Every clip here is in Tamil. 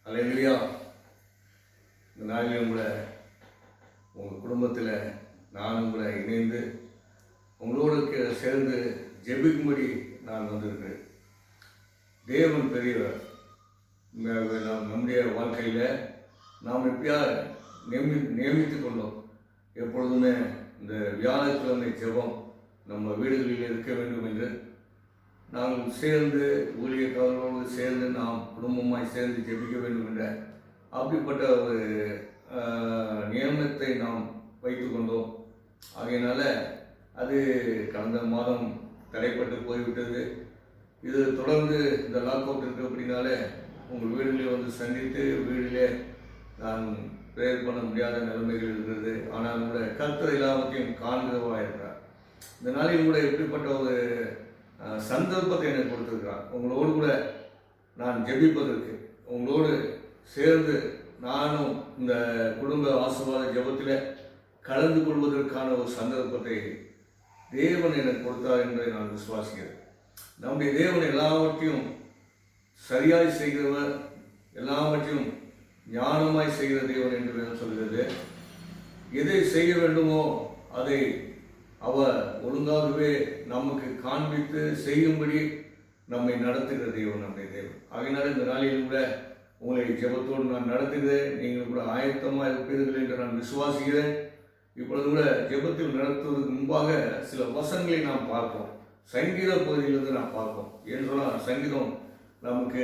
அல்லேலூயா. இந்த நாளிலும் கூட உங்கள் குடும்பத்தில் நானும் கூட இணைந்து உங்களோடு சேர்ந்து ஜெபிக்கும்படி நான் வந்திருக்கிறேன். தேவன் பெரியவர். நம்முடைய வாழ்க்கையில் நாம் எப்படியா நியமித்து கொண்டோம். எப்பொழுதுமே இந்த வியாழக்கிழமை ஜெபம் நம்ம வீடுகளில் இருக்க வேண்டும் என்று நாங்கள் சேர்ந்து ஊழியக்காரர்களோடு சேர்ந்து நாம் குடும்பமாய் சேர்ந்து ஜெபிக்க வேண்டும் என்ற அப்படிப்பட்ட ஒரு நியமனத்தை நாம் வைத்து கொண்டோம். ஆகையினால அது கடந்த மாதம் தடைப்பட்டு போய்விட்டது. இது தொடர்ந்து இந்த லாக் அவுட் இருக்கு. அப்படின்னால உங்கள் வீடுகளில் வந்து சந்தித்து வீட்டிலே நான் ப்ரேயர் பண்ண முடியாத நிலைமைகள் இருக்கிறது. ஆனால் கூட கர்த்தர் எல்லாவற்றையும் காண்கிறவராக இருக்கிறார். இந்த நாளில் கூட எப்படிப்பட்ட ஒரு சந்தர்ப்பத்தை எனக்கு கொடுத்திருக்கிறார். உங்களோடு கூட நான் ஜெபிப்பதற்கு, உங்களோடு சேர்ந்து நானும் இந்த குடும்ப ஆசீர்வாத ஜெபத்தில் கலந்து கொள்வதற்கான ஒரு சந்தர்ப்பத்தை தேவன் எனக்கு கொடுத்தார் என்பதை நான் விசுவாசிக்கிறேன். நம்முடைய தேவன் எல்லாவற்றையும் சரியாய் செய்கிறவர், எல்லாவற்றையும் ஞானமாய் செய்கிற தேவன் என்று வேதம் சொல்கிறது. எதை செய்ய வேண்டுமோ அதை அவர் ஒழுங்காகவே நமக்கு காண்பித்து செய்யும்படி நம்மை நடத்துகிற தேவன் நம்முடைய தேவன். ஆகையினால இந்த நாளில் கூட உங்களை ஜெபத்தோடு நான் நடத்துகிறேன். நீங்கள் கூட ஆயத்தமாக இருப்பீர்கள் என்று நான் விசுவாசிக்கிறேன். இப்பொழுது கூட ஜெபத்தில் நடத்துவதற்கு முன்பாக சில வசனங்களை நாம் பார்ப்போம். சங்கீத பகுதியிலிருந்து நாம் பார்ப்போம். ஏன்னு சொன்னால் சங்கீதம் நமக்கு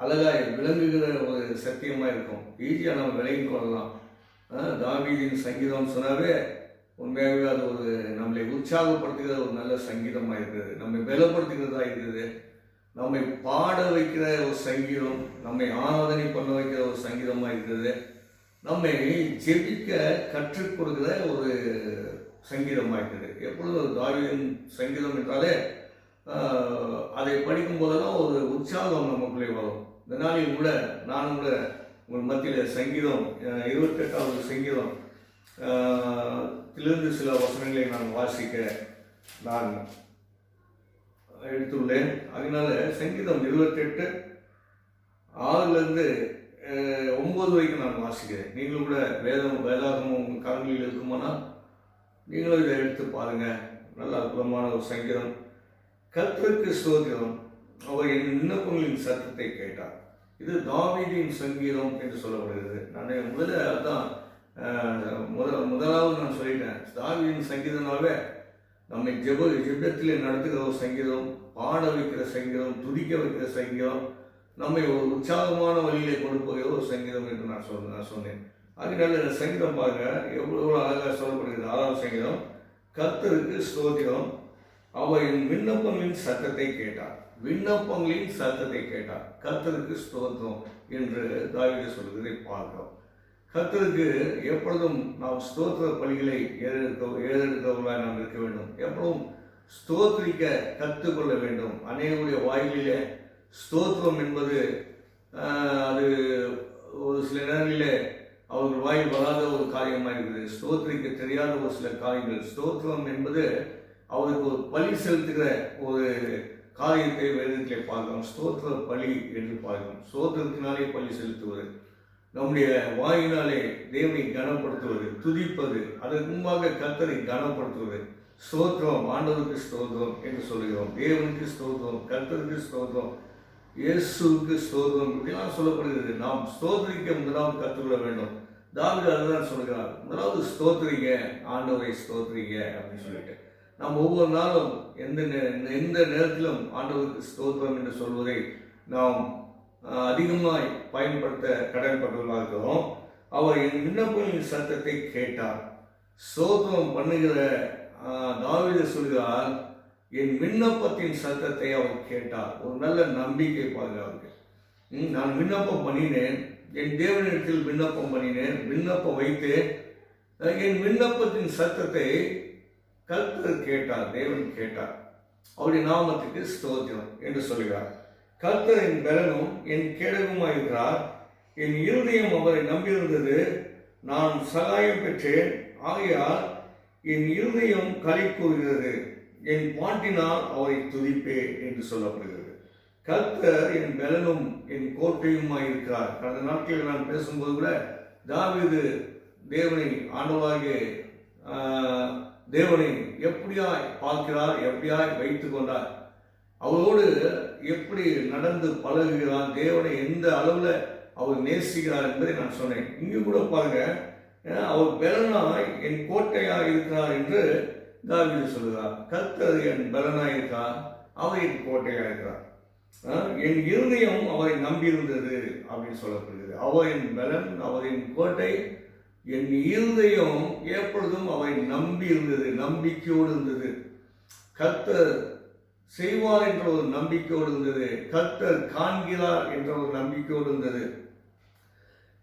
அழகாய் விளங்குகிற ஒரு சத்தியமாக இருக்கும். ஈஸியாக நம்ம விளங்கி கொள்ளலாம். தாவீதின் சங்கீதம் சொன்னாவே உண்மையாகவே அது ஒரு நம்மளை உற்சாகப்படுத்துகிற ஒரு நல்ல சங்கீதமாக இருக்கிறது. நம்மை பலப்படுத்துகிறதா இருக்கிறது. நம்மை பாட வைக்கிற ஒரு சங்கீதம், நம்மை ஆராதனை பண்ண வைக்கிற ஒரு சங்கீதமாக இருக்கிறது. நம்மை ஜெபிக்க கற்றுக் கொடுக்கிற ஒரு சங்கீதமாக இருக்குது. எப்பொழுதும் ஒரு தாவீதின் சங்கீதம் என்றாலே அதை படிக்கும் போதெல்லாம் ஒரு உற்சாகம் நமக்குள்ளே வரும். இந்த நாளில் கூட நானும் கூட உங்கள் மத்தியில் சங்கீதம் 28வது சங்கீதம் இலிருந்து சில வசனங்களை நான் வாசிக்க நான் எடுத்துள்ளேன். அதனால சங்கீதம் 28 6லிருந்து 9 வரைக்கும் நான் வாசிக்கிறேன். நீங்களும் கூட வேதாகமும் உங்கள் கரங்களில் இருக்குமானால் நீங்களும் இதை எடுத்து பாருங்கள். நல்ல அற்புதமான ஒரு சங்கீதம். கர்த்தருக்கு ஸ்தோத்திரம், அவர் என் விண்ணப்பங்களின் சத்தத்தை கேட்டார். இது தாவீதின் சங்கீதம் என்று சொல்லப்படுகிறது. நான் முதலாவது நான் சொல்லிட்டேன். தாவீதின் சங்கீதனாவே நம்மை ஜெபத்திலே நடத்துகிற ஒரு சங்கீதம், பாட வைக்கிற சங்கீதம், துதிக்க வைக்கிற சங்கீதம், நம்மை ஒரு உற்சாகமான வழியிலே கொண்டு போகிற ஒரு சங்கீதம் என்று நான் சொன்னேன். அதனால இந்த சங்கீதம் பாருங்க எவ்வளோ அழகாக சொல்லப்படுகிறது. 6வது சங்கீதம். கர்த்தருக்கு ஸ்தோத்திரம், அவர் என் விண்ணப்பங்களின் சத்தத்தை கேட்டார். விண்ணப்பங்களின் சத்தத்தை கேட்டார். கர்த்தருக்கு ஸ்தோத்திரம் என்று தாவீது சொல்கிறதை பார்க்கிறோம். கர்த்தருக்கு எப்பொழுதும் நாம் ஸ்தோத்திர பலிகளை ஏறெடுக்கிறவர்களாக நாம் இருக்க வேண்டும். எப்பொழுதும் ஸ்தோத்திரிக்க கற்றுக்கொள்ள வேண்டும். அநேகருடைய வாயிலே ஸ்தோத்திரம் என்பது அது ஒரு சில நேரங்களிலே அவர்கள் வாயில் வராத ஒரு காரியமாக இருக்குது. ஸ்தோத்திரிக்க தெரியாத ஒரு சில காரியங்கள். ஸ்தோத்திரம் என்பது அவருக்கு ஒரு பலி செலுத்துகிற ஒரு காரியத்தை வேதத்திலே பார்க்கிறோம். ஸ்தோத்திர பலி என்று பார்க்கிறோம். ஸ்தோத்திரத்தினாலே பலி செலுத்துவது, நம்முடைய வாயினாலே தேவனை கனப்படுத்துவது, துதிப்பது, அதற்கு முன்பாக கர்த்தரை கனப்படுத்துவது. ஸ்தோத்திரம், ஆண்டவருக்கு ஸ்தோத்திரம் என்று சொல்கிறோம். தேவனுக்கு ஸ்தோத்திரம், கர்த்தருக்கு ஸ்தோத்திரம், இயேசுவுக்கு ஸ்தோத்திரம் இப்படிலாம் சொல்லப்படுகிறது. நாம் ஸ்தோத்திரிக்க முதலாவது கற்றுக்கொள்ள வேண்டும். தாவீது அதுதான் சொல்கிறார். முதலாவது ஸ்தோத்திரிங்க, ஆண்டவரை ஸ்தோத்திரிங்க அப்படின்னு சொல்லிட்டு நாம் ஒவ்வொரு நாளும் எந்த நேரத்திலும் ஆண்டவருக்கு ஸ்தோத்திரம் என்று சொல்வதை நாம் அதிகமாய் பயன்படுத்த கடன்பட்டவர்களாக இருக்கிறோம். அவர் என் விண்ணப்பங்களின் சத்தத்தை கேட்டார். ஸ்தோத்திரம் பண்ணுகிற தாவீது சொல்கிறார், என் விண்ணப்பத்தின் சத்தத்தை அவர் கேட்டார். ஒரு நல்ல நம்பிக்கை பாதுகாப்பு. நான் விண்ணப்பம் பண்ணினேன், என் தேவனிடத்தில் விண்ணப்பம் பண்ணினேன், விண்ணப்பம் வைத்தேன், என் விண்ணப்பத்தின் சத்தத்தை கர்த்தர் கேட்டார், தேவன் கேட்டார். அவருடைய நாமத்துக்கு ஸ்தோத்திரம் என்று சொல்கிறார். கர்த்தர் என் பலனும் என் கேடகமாயிருக்கிறார். என் இருதயம் அவரை நம்பியிருந்தது, நான் சகாயம் பெற்றேன். ஆகையால் என் இருதயம் களி கூறுகிறது, என் பாட்டினால் அவரை துதிப்பேன் என்று சொல்லப்படுகிறது. கர்த்தர் என் பலனும் என் கோட்டையுமாய் இருக்கிறார். கடந்த நாட்களில் நான் பேசும்போது கூட தாவீது தேவனை ஆண்டவராகிய தேவனை எப்படியாய் பார்க்கிறார், எப்படியாய் வைத்து கொண்டார், அவரோடு எப்படி நடந்து பழகுகிறார், தேவனை எந்த அளவில் அவர் நேசிக்கிறார் என்பதை நான் சொன்னேன். இங்கு கூட பாருங்க, அவர் பலனாய் என் கோட்டையாய் இருக்கிறார் என்று தாவீது சொல்கிறார். கர்த்தர் என் பலனாய் இருக்கிறார், அவர் என் கோட்டையாய் இருக்கிறார். என் இருதயம் அவரை நம்பியிருந்தது அப்படின்னு சொல்லப்படுகிறது. அவர் என் பலன், அவர் என் கோட்டை. என் இருதயம் எப்பொழுதும் அவரை நம்பி இருந்தது, நம்பிக்கையோடு இருந்தது. கர்த்தர் செய்வார் என்ற ஒரு நம்பிக்கையோடு இருந்தது. கர்த்தர் காண்கிறார் என்ற ஒரு நம்பிக்கையோடு இருந்தது.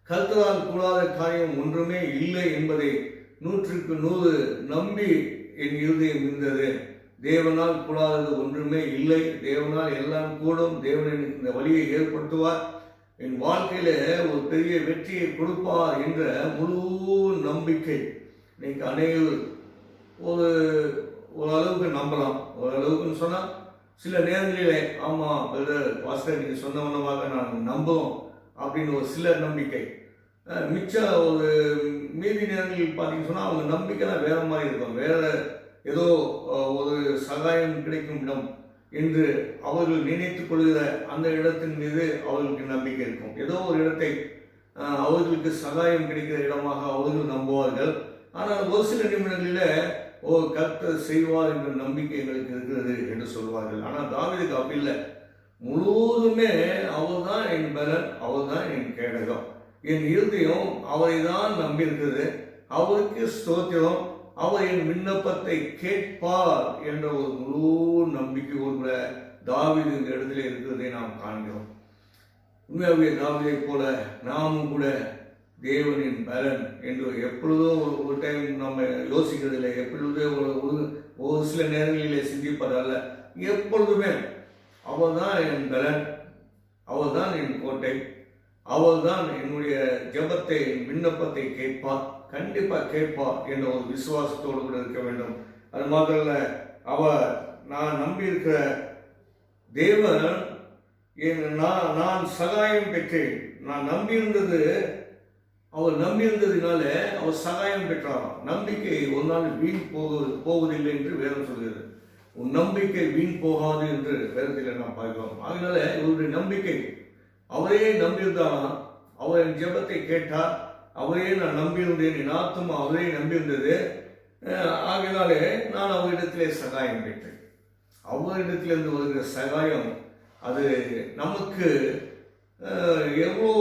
கர்த்தரால் கூடாத காரியம் ஒன்றுமே இல்லை என்பதை 100க்கு 100 நம்பி என் இருதயம் இருந்தது. தேவனால் கூடாதது ஒன்றுமே இல்லை, தேவனால் எல்லாம் கூடும், தேவன் எனக்கு இந்த வழியை ஏற்படுத்துவார், என் வாழ்க்கையில ஒரு பெரிய வெற்றியை கொடுப்பார் என்ற முழு நம்பிக்கை இன்னைக்கு அனைவரும் ஓரளவுக்கு நம்பலாம். ஓரளவுக்குன்னு சொன்னால் சில நேரங்களிலே ஆமாம் பிரதர் பாஸ்டர் நீங்கள் சொன்னவனமாக நான் நம்புவோம் அப்படின்னு ஒரு சில நம்பிக்கை. மிச்ச ஒரு மீதி நேரங்களில் பார்த்தீங்கன்னு சொன்னால் அவங்க நம்பிக்கைலாம் வேற மாதிரி இருக்கும். வேற ஏதோ ஒரு சகாயம் கிடைக்கும் இடம் என்று அவர்கள் நினைத்துக் கொள்கிற அந்த இடத்தின் மீது அவர்களுக்கு நம்பிக்கை இருக்கும். ஏதோ ஒரு இடத்தை அவர்களுக்கு சகாயம் கிடைக்கிற இடமாக அவர்கள் நம்புவார்கள். ஆனால் ஒரு சில நிமிடங்களில் கர்த்தர் செய்வார் என்ற நம்பிக்கை எங்களுக்கு இருக்கிறது என்று சொல்வார்கள். ஆனால் தாவீதுக்கு அப்படி இல்லை. முழுவதுமே அவர் தான் என் பலன், அவர் தான் என் கேடகம், என் இருதயம் அவரை தான் நம்பி இருக்கிறது, அவருக்கு ஸ்தோத்திரம், அவர் என் விண்ணப்பத்தை கேட்பார் என்ற ஒரு முழு நம்பிக்கையோடு கூட தாவீது இந்த இடத்துல இருக்கிறதை நாம் காண்கிறோம். உண்மையாகவே தாவீதை போல நாமும் கூட தேவனின் பலன் என்று எப்பொழுதோ ஒரு டைம் நம்ம யோசிக்கிறதில்லை, எப்பொழுதே ஒரு சில நேரங்களிலே சிந்திப்பதல்ல, எப்பொழுதுமே அவர் தான் என் பலன், அவர் தான் என் கோட்டை, அவர் தான் என்னுடைய ஜெபத்தை, என் விண்ணப்பத்தை கேட்பார், கண்டிப்பாக கேட்பார் என்ற ஒரு விசுவாசத்தோடு கூட இருக்க வேண்டும். அது மாத்திரல்ல, அவர் நான் நம்பியிருக்கிற தேவன் நான் சகாயம் பெற்றேன். நான் நம்பியிருந்தது, அவர் நம்பியிருந்ததினால அவர் சகாயம் பெற்றாராம். நம்பிக்கை ஒரு நாள் வீண் போவதில்லை என்று வேதம் சொல்கிறது. உன் நம்பிக்கை வீண் போகாது என்று வேதத்தில் நாம் பார்க்கிறோம். அதனால இவருடைய நம்பிக்கை, அவரே நம்பியிருந்தாராம், அவர் என் ஜெபத்தை கேட்டார், அவரே நான் நம்பியிருந்தேன், என் ஆத்துமா அவரே நம்பியிருந்தது. ஆகினாலே நான் அவரிடத்திலே சகாயம் பெற்றேன். அவரிடத்திலிருந்து வருகிற சகாயம் அது நமக்கு எவ்வளோ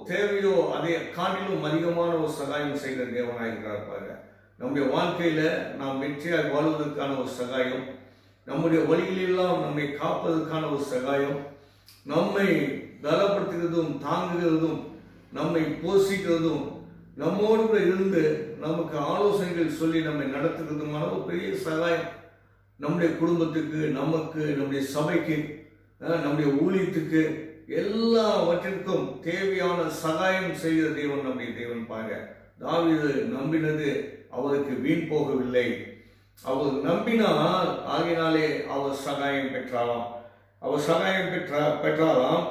தேவையோ அதை காட்டிலும் அதிகமான ஒரு சகாயம் செய்கிற தேவனாக இருக்கிறார் பாருங்க. நம்முடைய வாழ்க்கையில் நாம் வெற்றியாக வாழ்வதற்கான ஒரு சகாயம், நம்முடைய வழிகளெல்லாம் நம்மை காப்பதற்கான ஒரு சகாயம், நம்மை பலப்படுத்துகிறதும் தாங்குகிறதும் நம்மை போஷிக்கிறதும் நம்மோடு கூட இருந்து நமக்கு ஆலோசனைகள் சொல்லி நம்மை நடத்துகிறதுமான ஒரு பெரிய சகாயம் நம்முடைய குடும்பத்துக்கு, நமக்கு, நம்முடைய சபைக்கு, நம்முடைய ஊழியத்துக்கு, எல்லாவற்றிற்கும் தேவையான சகாயம் செய்கிற தேவன் நம்முடைய தேவன் பாருங்க. தாவீது நம்பினது அவருக்கு வீண் போகவில்லை. அவர் நம்பினால் ஆகினாலே அவர் சகாயம் பெற்றாராம். அவர் சகாயம் பெற்றாராம்.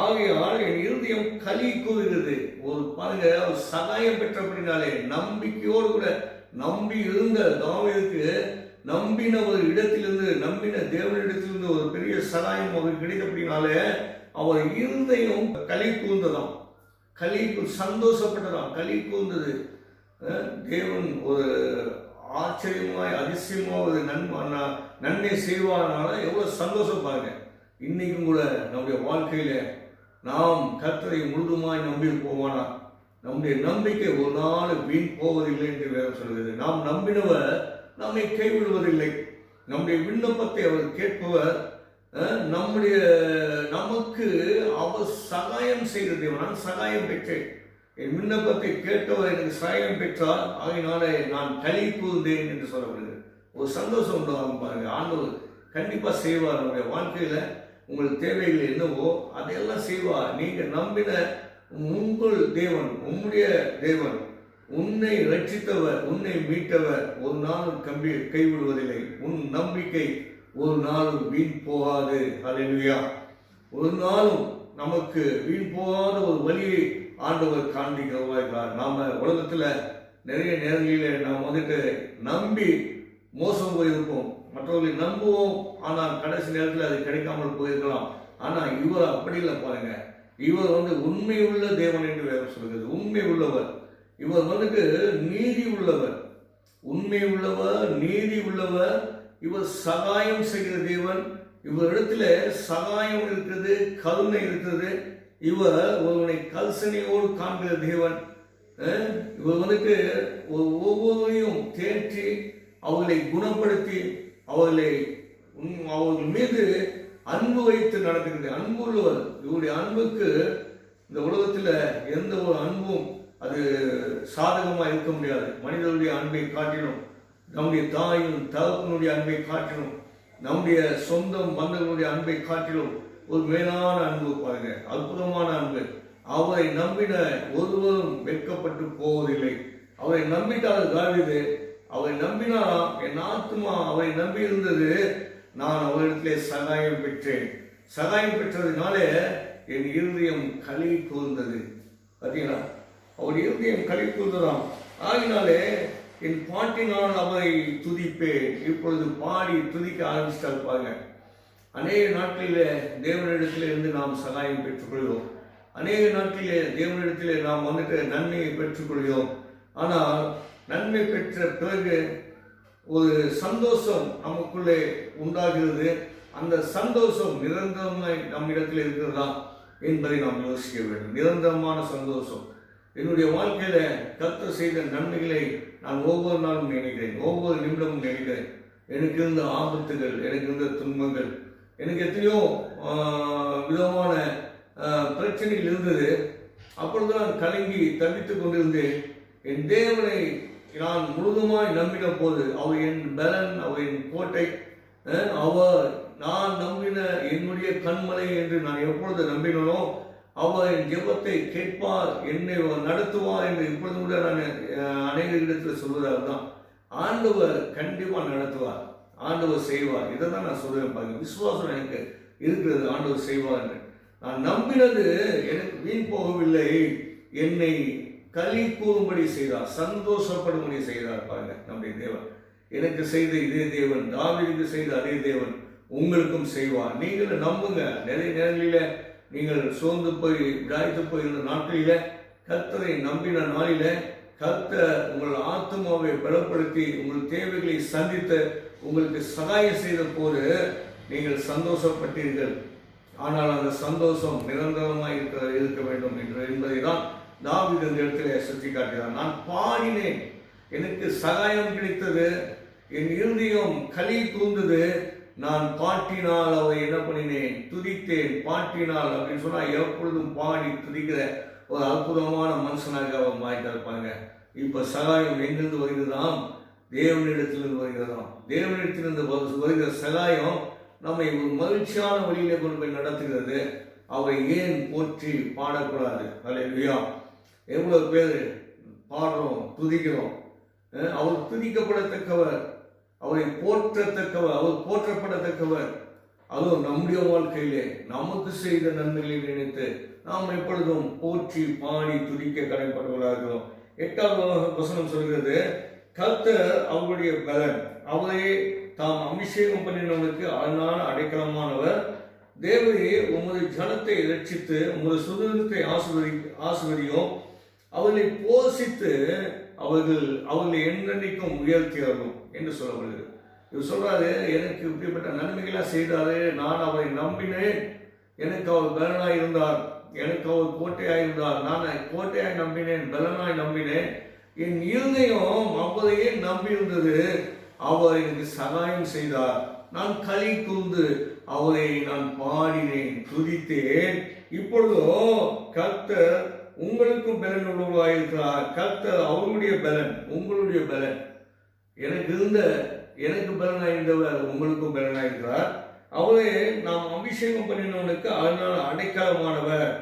ஆகையால் என் இருதயம் களி கூறுகிறது. ஒரு பாருங்க, அவர் சகாயம் பெற்றபடினாலே நம்பிக்கையோடு கூட நம்பி இருந்த தாவீதுக்கு நம்பின ஒரு இடத்திலிருந்து, நம்பின தேவனிடத்திலிருந்து ஒரு பெரிய சகாயம் அவருக்கு கிடைத்தபடினாலே அவர் இருதயம் களி கூர்ந்ததாம், சந்தோஷப்பட்டதாம், களி கூர்ந்தது. தேவன் ஒரு ஆச்சரியமாய் அதிசயமாக ஒரு நன்மை செய்வார்னால எவ்வளவு சந்தோஷம் பாருங்க. இன்னைக்கும் கூட நம்முடைய வாழ்க்கையில நாம் கர்த்தரை முழுதுமாய் நம்பி போவானா, நம்முடைய நம்பிக்கை ஒரு நாள் வீண் போவதில்லை என்று வேதம் சொல்கிறது. நாம் நம்பினவர் நம்மை கைவிடுவதில்லை. நம்முடைய விண்ணப்பத்தை அவர் கேட்பவர், நமக்கு அவர் சகாயம் செய்த தேவன். நான் சகாயம் பெற்றேன், என் விண்ணப்பத்தை கேட்டவர் எனக்கு சகாயம் பெற்றார், ஆகினாலே நான் களி கூர்ந்தேன் என்று சொல்லப்படுகிறது. ஒரு சந்தோஷம் உண்டாகும் பாருங்க. ஆண்டவர் கண்டிப்பா செய்வார். நம்முடைய வாழ்க்கையில உங்கள் தேவைகள் என்னவோ அதையெல்லாம் செய்வார். நீங்க நம்பின உங்கள் தேவன், உம்முடைய தேவன், உன்னை ரட்சித்தவர், உன்னை மீட்டவர் ஒரு நாளும் கைவிடுவதில்லை. உன் நம்பிக்கை ஒரு நாளும் வீண் போகாது. ஹல்லேலூயா. ஒரு நாளும் நமக்கு வீண் போகாத ஒரு வழியை ஆண்டவர் காண்பிக்கிறவா இருக்கிறார். நாம உலகத்துல நிறைய நேரங்களில நாம் வந்துட்டு நம்பி மோசம் போயிருப்போம், மற்றவர்களை நம்புவோம், ஆனால் கடைசி நேரத்தில் அது கிடைக்காமல் போயிருக்கலாம். ஆனா இவர் அப்படி இல்லை பாருங்க. இவர் உண்மை உள்ள தேவன் என்று வேதம் சொல்கிறது. உண்மை உள்ளவர். இவர் நீதி உள்ளவர், உண்மை உள்ளவர், நீதி உள்ளவர். இவர் சகாயம் செய்கிற தேவன். இவரிடத்துல சகாயம் இருக்கிறது, கருணை இருக்கிறது. இவர் ஒருவனை கல்சனையோடு காண்கிற தேவன். இவர் ஒவ்வொருவரையும் தேற்றி அவர்களை குணப்படுத்தி அவர்கள் மீது அன்பு வைத்து நடத்துகிறது. அன்பு உள்ளவர். இவருடைய அன்புக்கு இந்த உலகத்துல எந்த ஒரு அன்பும் அது சாதகமா இருக்க முடியாது. மனிதனுடைய அன்பை காட்டிலும், நம்முடைய தாயும் தகப்பனுடைய அன்பை காட்டிலும், நம்முடைய சொந்தம் பந்தங்களுடைய அன்பை காட்டிலும் ஒரு மேலான அன்பு பாருங்க, அற்புதமான அன்பு. அவரை நம்பின ஒருவரும் வெட்கப்பட்டு போவதில்லை. அவரை நம்பிட்டால் தாவீது, அவரை நம்பினாராம், என் ஆத்மா அவரை நம்பி இருந்தது, நான் அவரிடத்திலே சகாயம் பெற்றேன். சகாயம் பெற்றதுனாலே என் இருதயம் களி கூர்ந்தது. பார்த்தீங்களா, அவருடைய இருதயம் களி கூர்ந்ததாம். ஆகினாலே என் பாட்டினால் அவரை துதிப்பேன். இப்பொழுது பாடி துதிக்க ஆரம்பிச்சிட்டால் பாருங்க. அநேக நாட்களிலே தேவனிடத்திலே இருந்து நாம் சகாயம் பெற்றுக்கொள்கிறோம். அநேக நாட்களிலே தேவனிடத்திலே நாம் நன்மையை பெற்றுக்கொள்கிறோம். ஆனால் நன்மை பெற்ற பிறகு ஒரு சந்தோஷம் நமக்குள்ளே உண்டாகிறது. அந்த சந்தோஷம் நிரந்தரமாய் நம்மிடத்தில் இருக்கிறதா என்பதை நாம் யோசிக்க வேண்டும். நிரந்தரமான சந்தோஷம். என்னுடைய வாழ்க்கையில கர்த்தர் செய்த நன்மைகளை நான் ஒவ்வொரு நாளும் நினைக்கிறேன், ஒவ்வொரு நிமிடமும் நினைக்கிறேன். எனக்கு இருந்த ஆபத்துகள், எனக்கு இருந்த துன்பங்கள், எனக்கு எத்தனையோ விதமான பிரச்சனைகள் இருந்தது. அப்பொழுது நான் கலங்கி தவித்துக் கொண்டிருந்தேன். என் தேவனை நான் முழுதுமாய் நம்பின போது அவர் என் பலன், அவர் என் கோட்டை, அவர் நான் நம்பின என்னுடைய கண்மலை என்று நான் எப்பொழுது நம்பினோ அவர் என் ஜெபத்தை கேட்பார், என்னை நடத்துவார் என்று இப்பொழுது கூட நான் அநேக இடத்துல சொல்வதால் தான். ஆண்டவர் கண்டிப்பா நடத்துவார், ஆண்டவர் செய்வார். இதை தான் நான் சொல்லுவேன் பாருங்க. விசுவாசம் எனக்கு இருக்கிறது, ஆண்டவர் செய்வார் என்று. நான் நம்பினது எனக்கு வீண் போகவில்லை, என்னை களி கூறும்படி செய்தார், சந்தோஷப்படும்படி செய்தார். பாருங்க, நம்முடைய தேவன் எனக்கு செய்த இதே தேவன், தாவீதுக்கு செய்த அதே தேவன் உங்களுக்கும் செய்வார். நீங்களும் நம்புங்க. நிறைய நேரங்களில நீங்கள் சோர்ந்து போய் விடாய்த்து போயிருந்த நாட்களில கர்த்தரை நம்பின நாளில கர்த்தர் உங்கள் ஆத்மாவை பலப்படுத்தி உங்கள் தேவைகளை சந்தித்து உங்களுக்கு சகாயம் செய்த போது நீங்கள் சந்தோஷப்பட்டீர்கள். ஆனால் அந்த சந்தோஷம் நிரந்தரமாக இருக்க வேண்டும் என்பதை தான் தாவீது இந்த இடத்துல சுட்டி காட்டுகிறார். நான் பாடினேன், எனக்கு சகாயம் கிடைத்தது, என் இருதயம் களி கூர்ந்தது, நான் பாட்டினால் அவரை என்ன பண்ணினேன், துதித்தேன். பாட்டினால் அப்படின்னு சொன்னா எப்பொழுதும் பாடி துதிக்கிற ஒரு அற்புதமான மனுஷனாக அவர் மாறிட்டாருப்பாங்க. இப்ப சகாயம் எங்கிருந்து வருகிறதாம்? தேவனிடத்திலிருந்து வருகிறதாம். தேவனிடத்திலிருந்து வருகிற சகாயம் நம்மை ஒரு மகிழ்ச்சியான வழியில கொண்டு போய் நடத்துகிறது. அவரை ஏன் போற்றி பாடக்கூடாது? அல்லேலூயா. எவ்வளவு பேர் பாடுறோம், துதிக்கிறோம். அவர் துதிக்கப்படத்தக்கவர், அவரை போற்றத்தக்கவர், அவர் போற்றப்படத்தக்கவர். அதுவும் நம்முடைய வாழ்க்கையிலே நமக்கு செய்த நன்மைகளை நினைத்து நாம் எப்பொழுதும் போற்றி பாடி துதிக்க கடைப்படுவதாகிறோம். 8வது வசனம் சொல்கிறது, கர்த்தர் அவருடைய பலன், அவரை தாம் அபிஷேகம் பண்ணினவனுக்கு அதனால அடைக்கலமானவர். தேவரே உமது ஜனத்தை ரட்சித்து உமது சுதந்திரத்தை ஆசிர்வதியும், அவர்களை போஷித்து அவர்களை என்றென்றைக்கும் உயர்த்தியவர்களும் என்று சொல்லப்படுகிறது. இவர் சொல்றாரு, எனக்கு இப்படிப்பட்ட நன்மைகளாக செய்தாரு, நான் அவரை நம்பினேன், எனக்கு அவர் பலனாய் இருந்தார், எனக்கு அவர் கோட்டையாய் இருந்தார், நான் கோட்டையாய் நம்பினேன், பலனாய் நம்பினேன், என் இருதயம் அவரையே நம்பி இருந்தது, அவர் எனக்கு சகாயம் செய்தார், நான் களி கூர்ந்து அவரை நான் பாடினேன், துதித்தேன். இப்பொழுதோ கர்த்தர் உங்களுக்கும் பலன் உள்ளவராயிருக்கிறார். கர்த்தர் அவருடைய பலன், உங்களுடைய பலன். எனக்கு பலனாயிருந்தவர் உங்களுக்கும் பலனாயிருக்கிறார். அவரே நாம் அபிஷேகம் பண்ணினவனுக்கு அதனால் அடைக்கலமானவர்.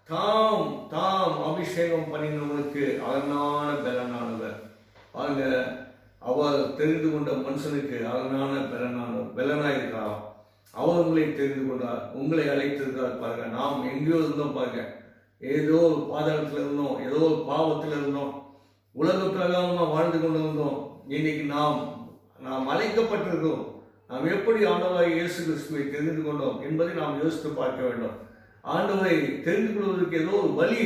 தாம் அபிஷேகம் பண்ணினவனுக்கு அதனால பலனானவர். பாருங்க, அவர் தெரிந்து கொண்ட மனுஷனுக்கு அதனால பலனாயிருக்கிறார். அவர் உங்களை தெரிந்து கொண்டார், உங்களை அழைத்திருக்கிறார். பாருங்க, நாம் எங்கேயோ இருந்தோம் பாருங்க, ஏதோ ஒரு பாதகத்தில் இருந்தோம், ஏதோ ஒரு பாவத்தில் இருந்தோம், உலக பிரகாரமாக வாழ்ந்து கொண்டு இருந்தோம். இன்னைக்கு நாம் அழைக்கப்பட்டிருக்கிறோம். நாம் எப்படி ஆண்டவராய் இயேசு கிறிஸ்துவை தெரிந்து கொண்டோம் என்பதை நாம் யோசித்து பார்க்க வேண்டும். ஆண்டவரை தெரிந்து கொள்வதற்கு ஏதோ ஒரு வழி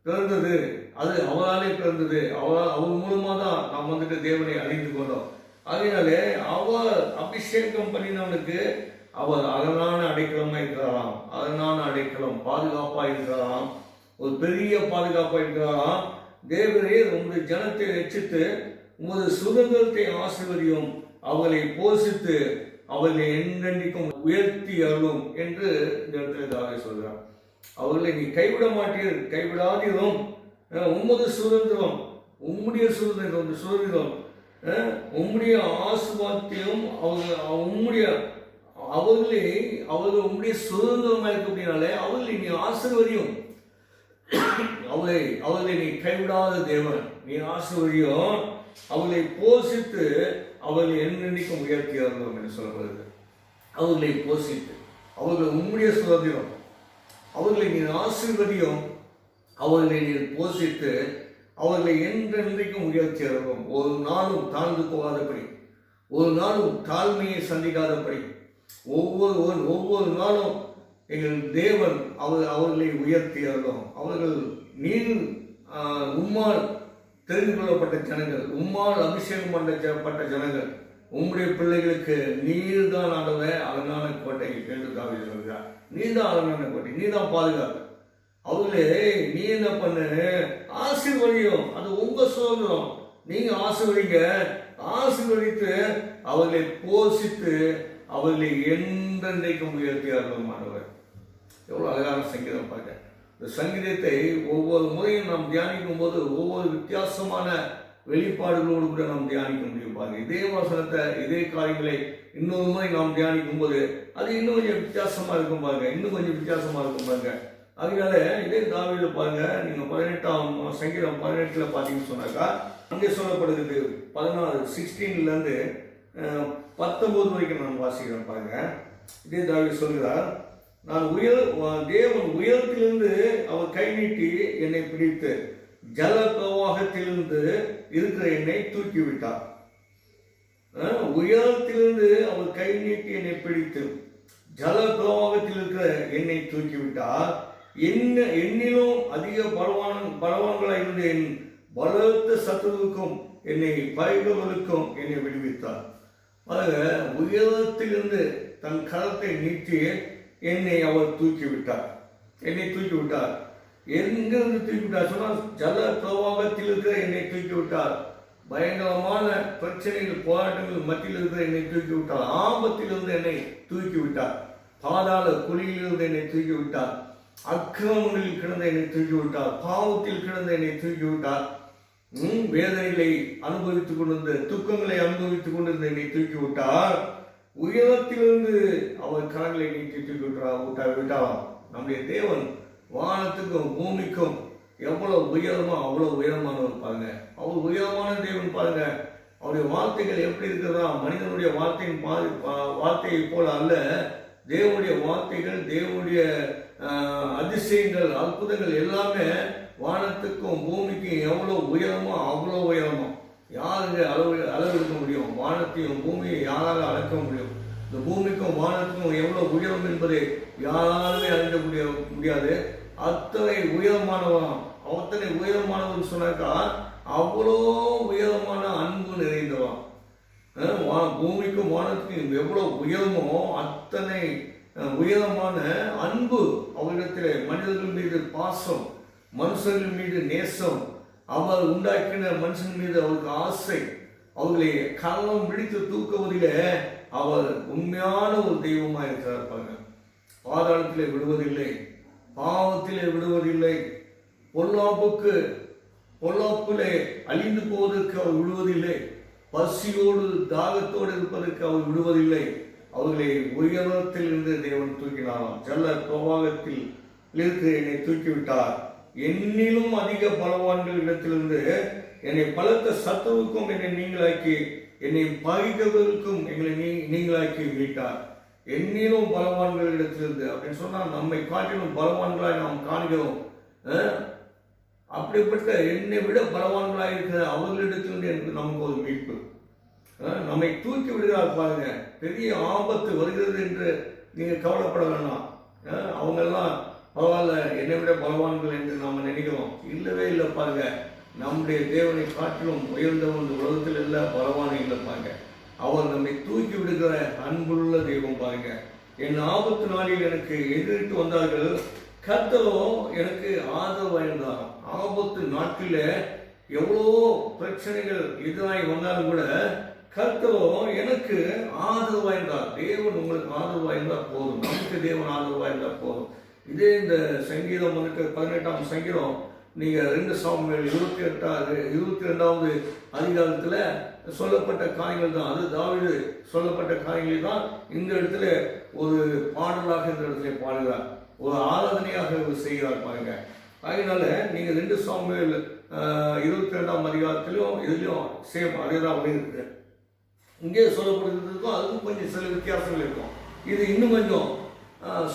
பிறந்தது, அது அவராலே பிறந்தது. அவர் மூலமாக தான் நாம் வந்துட்டு தேவனை அறிந்து கொண்டோம். அதனாலே அவர் அபிஷேகம் பண்ணினவனுக்கு அவர் அரணான அடைக்கலமாக இருக்கிறாராம். அரணான அடைக்கலம், பாதுகாப்பாக இருக்கிறாராம், ஒரு பெரிய பாதுகாப்பாக இருக்கிறாராம். தேவரே உங்களுடைய ஜனத்தை ரட்சித்து உமது சுதந்திரத்தை ஆசீர்வதியும், அவர்களை போஷித்து அவர்களை என்றென்றைக்கும் உயர்த்தி அருளும் என்று இந்த இடத்துல தாவீது சொல்கிறார். அவர்களை நீ கைவிட மாட்டீர், கைவிடாதீரும். உமது சுதந்திரம், உம்முடைய சுதந்திரம், சுதந்திரம், உம்முடைய ஆசீர்வாதத்தையும் அவர்கள் உம்முடைய சுதந்திரமாக இருக்க அப்படின்னாலே அவர்களை நீ ஆசீர்வதியும். அவர்களை நீ கைவிடாத தேவன், நீ ஆசீர்வதியும், அவர்களை போஷித்து அவர்களை என்னென்னைக்கும் உயர்த்தி அருளும் என்று சொல்லப்படுது. அவர்களை போஷித்து, அவர்கள் உம்முடைய சுதந்திரம், அவர்களை நீ ஆசீர்வதியும், அவர்களை நீ போஷித்து அவர்களை என்றென்றைக்கும் உயர்த்தி அருளும். ஒரு நாளும் தாழ்ந்து போகாதபடி, ஒரு நாளும் தாழ்மையை சந்திக்காதபடி, ஒவ்வொரு நாளும் எங்கள் தேவன் அவர்களை உயர்த்தி அருளும். அவர்கள் நீர் உம்மால் தெரிந்து கொள்ளப்பட்ட ஜனங்கள், உம்மால் அபிஷேகம் பண்ணப்பட்ட ஜனங்கள், உம்முடைய பிள்ளைகளுக்கு நீர் தான் ஆண்டவர் அரணான கோட்டை என்று தாவீது சொல்கிறார். நீர் தான் அரணான கோட்டை, நீர் தான் பாதுகாப்பு. அவர்களே நீ என்ன பண்ணு, ஆசீர்வதியும், அது உங்க சுதந்திரம், நீங்க ஆசீர்வதிங்க, ஆசீர்வதித்து அவர்களை போஷித்து அவர்களை என்றென்றைக்கும் உயர்த்தி அருளும் ஆண்டவர். எவ்வளவு அழகான சங்கீதம் பார்க்க. இந்த சங்கீதத்தை ஒவ்வொரு முறையும் நாம் தியானிக்கும் போது ஒவ்வொரு வித்தியாசமான வெளிப்பாடுகளோடு கூட நாம் தியானிக்க முடியும் பாருங்க. இதே வசனத்தை, இதே காரியங்களை இன்னொரு முறை நாம் தியானிக்கும் போது அது இன்னும் கொஞ்சம் வித்தியாசமா இருக்கும் பாருங்க, இன்னும் கொஞ்சம் வித்தியாசமா இருக்கும் பாருங்க. அதனால இதே தாவீது பாருங்க, நீங்க 18ஆம் சங்கீதம் 18 பார்த்தீங்கன்னு சொன்னாக்கா அங்கே சொல்லப்படுகிறது 16 19 வரைக்கும் நான் வாசிக்கிறேன் பாருங்க. இதே தாவீது சொல்கிறார், தேவன் உயரத்திலிருந்து அவர் கை நீட்டி என்னை பிடித்து ஜல பிரவாகத்திலிருந்து இருக்கிற என்னை தூக்கிவிட்டார். உயரத்திலிருந்து அவர் கை நீட்டி என்னை பிடித்து ஜல பிரவாகத்தில் இருக்கிற என்னை தூக்கிவிட்டார். என்னிலும் அதிக பலவான்களாக இருந்த என் பலத்த சத்துருவுக்கும் என்னை பகைவர்களுக்கும் என்னை விடுவித்தார். உயரத்திலிருந்து தன் கரத்தை நீட்டி என்னை அவர் தூக்கிவிட்டார். எங்கிருந்து தூக்கிவிட்டார் சொன்னால் ஜல பிரவாகத்தில் இருக்கிற என்னை தூக்கிவிட்டார். பயங்கரமான பிரச்சனைகள், போராட்டங்கள் மத்தியில் இருக்கிற என்னை தூக்கிவிட்டார். ஆபத்திலிருந்து என்னை தூக்கிவிட்டார். பாதாள குழியிலிருந்து என்னை தூக்கிவிட்டார். அக்கிரமங்களில் கிடந்த என்னை தூக்கிவிட்டார். பாவத்தில் கிடந்த என்னை தூக்கிவிட்டார். வேதனைகளை அனுபவித்துக் கொண்டிருந்த, துக்கங்களை அனுபவித்துக் கொண்டிருந்த என்னை தூக்கிவிட்டார். உயரத்திலிருந்து அவர் கரங்களை நீட்டி விட்டாராம். நம்முடைய தேவன் வானத்துக்கும் பூமிக்கும் எவ்வளவு உயரமோ அவ்வளவு உயரமானவர் பாருங்க. அவர் உயரமான தேவன் பாருங்க. அவருடைய வார்த்தைகள் எப்படி இருக்கிறதா, மனிதனுடைய வார்த்தையை போல அல்ல. தேவனுடைய வார்த்தைகள், தேவனுடைய அதிசயங்கள், அற்புதங்கள் எல்லாமே வானத்துக்கும் பூமிக்கும் எவ்வளவு உயரமோ அவ்வளோ உயரமோ. யாருங்க அளவெடுக்க முடியும்? வானத்தையும் பூமியை யாரால அளக்க முடியும்? இந்த பூமிக்கும் வானத்துக்கும் எவ்வளவு உயரம் என்பதை யாராலுமே அறிந்த முடியாது. அத்தனை உயரமானவன் சொன்னாக்கா அவ்வளோ உயரமான அன்பு நிறைந்தவன். பூமிக்கும் வானத்துக்கும் எவ்வளவு உயரமோ அத்தனை உயரமான அன்பு அவரிடத்திலே. மனிதர்கள் மீது பாசம், மனுஷர்கள் மீது நேசம், அவர் உண்டாக்கின மனுஷன் மீது அவருக்கு ஆசை, அவர்களை கரம் பிடித்து தூக்குவதிலே அவர் உண்மையான ஒரு தெய்வமாக இருக்கிறார் பாருங்க. பாதாளத்திலே விடுவதில்லை, பாவத்திலே விடுவதில்லை, பொல்லாப்பிலே அழிந்து போவதற்கு அவர் விடுவதில்லை, பசியோடு தாகத்தோடு இருப்பதற்கு அவர் விடுவதில்லை. அவர்களை உயரத்தில் இருந்து தேவன் தூக்கினாராம். ஜல பிரவாகத்தில் இருந்து என்னை தூக்கிவிட்டார். என்னிலும் அதிக பலவான்கள் இடத்திலிருந்து என்னை பலத்த சத்துருவுக்கும் என்னை நீங்களாக்கி, என்னை பகைக்கிறவர்களுக்கும் எங்களை நீங்களாக்கி மீட்டார். என்னிலும் பலவான்களிடத்திலிருந்து அப்படின்னு சொன்னால் நம்மை காட்டிலும் பலவான்களாய் நாம் காண்கிறோம். அப்படிப்பட்ட என்னை விட பலவான்களாக இருக்கிற அவர்களிடத்திலிருந்து எனக்கு நமக்கு ஒரு மீட்பு. நம்மை தூக்கி விடுகிறார் பாருங்க. பெரிய ஆபத்து வருகிறது என்று நீங்கள் கவலைப்பட வேண்டாம். அவங்கெல்லாம் பரவாயில்ல, என்னை விட பலவான்கள் என்று நாம் நினைக்கிறோம். இல்லவே இல்லை பாருங்க. நம்முடைய தேவனை காட்டிலும் உயர்ந்தவன் உலகத்தில் இல்லை, பலவான இல்லை பாருங்க. அவர் நம்மை தூக்கி விடுகிற அன்புள்ள தெய்வம் பாருங்க. என் ஆபத்து நாளில் எனக்கு எதிர்த்து வந்தார்கள், கர்த்தரோ எனக்கு ஆதரவாயிருந்தார். ஆபத்து நாட்களில் எவ்வளோ பிரச்சனைகள் எதிராகி வந்தாலும் கூட கர்த்தரோ எனக்கு ஆதரவாயிருந்தார். தேவன் உங்களுக்கு ஆதரவாயிருந்தால் போதும், நமக்கு தேவன் ஆதரவாயிருந்தால் போதும். இதே இந்த சங்கீதம் வந்துட்டு 18ஆம் சங்கீதம் நீங்கள் 2 சாமுவேல் 22வது அதிகாரத்தில் சொல்லப்பட்ட காரியங்கள் தான். அது தாவீது சொல்லப்பட்ட காரியங்கள் தான் இந்த இடத்துல ஒரு பாடலாக இந்த இடத்துல பாடுகிறார், ஒரு ஆராதனையாக செய்கிறார் பாருங்க. அதனால நீங்கள் 2 சாமுவேல் 22ஆம் அதிகாரத்திலும் இதுலையும் சேம் அதே தான் இருக்குது. இங்கே சொல்லப்படுகிறதுக்கும் அதுக்கும் கொஞ்சம் சில வித்தியாசங்கள் இருக்கும். இது இன்னும் கொஞ்சம்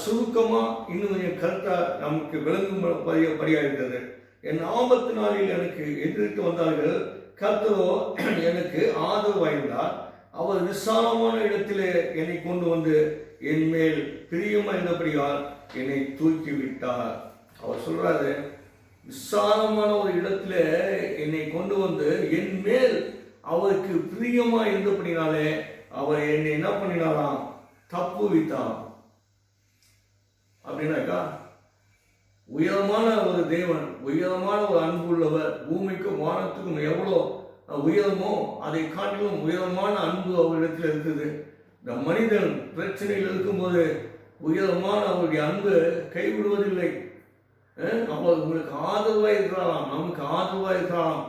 சுருக்கமாக இன்னும் கொஞ்சம் கருத்தாக நமக்கு விளங்கும் படியாக இருக்கிறது. என் ஆபத்து நாளில் எனக்கு எதிர்த்து வந்தார்கள், கர்த்தரோ எனக்கு ஆதரவாயிருந்தார். அவர் விசாலமான இடத்திலே என்னை கொண்டு வந்து என் மேல் பிரியமாயிருந்தபடியால் என்னை தூக்கி விட்டார். அவர் சொல்றாரு, விசாலமான ஒரு இடத்துல என்னை கொண்டு வந்து என் மேல் அவருக்கு பிரியமா இருந்தபடினாலே அவர் என்னை என்ன பண்ணினாராம், தப்பு விட்டார். அப்படின்னாக்கா உயரமான ஒரு தேவன், உயரமான ஒரு அன்பு உள்ளவர், பூமிக்கும் வானத்துக்கும் எவ்வளோ உயரமோ அதை காட்டிலும் உயரமான அன்பு அவரிடத்தில் இருக்குது. இந்த மனிதன் பிரச்சனையில் இருக்கும்போது உயரமான அவருடைய அன்பு கைவிடுவதில்லை. அப்போ உங்களுக்கு ஆதரவாக இருக்கிறாராம், நமக்கு ஆதரவாக இருக்கிறாராம்.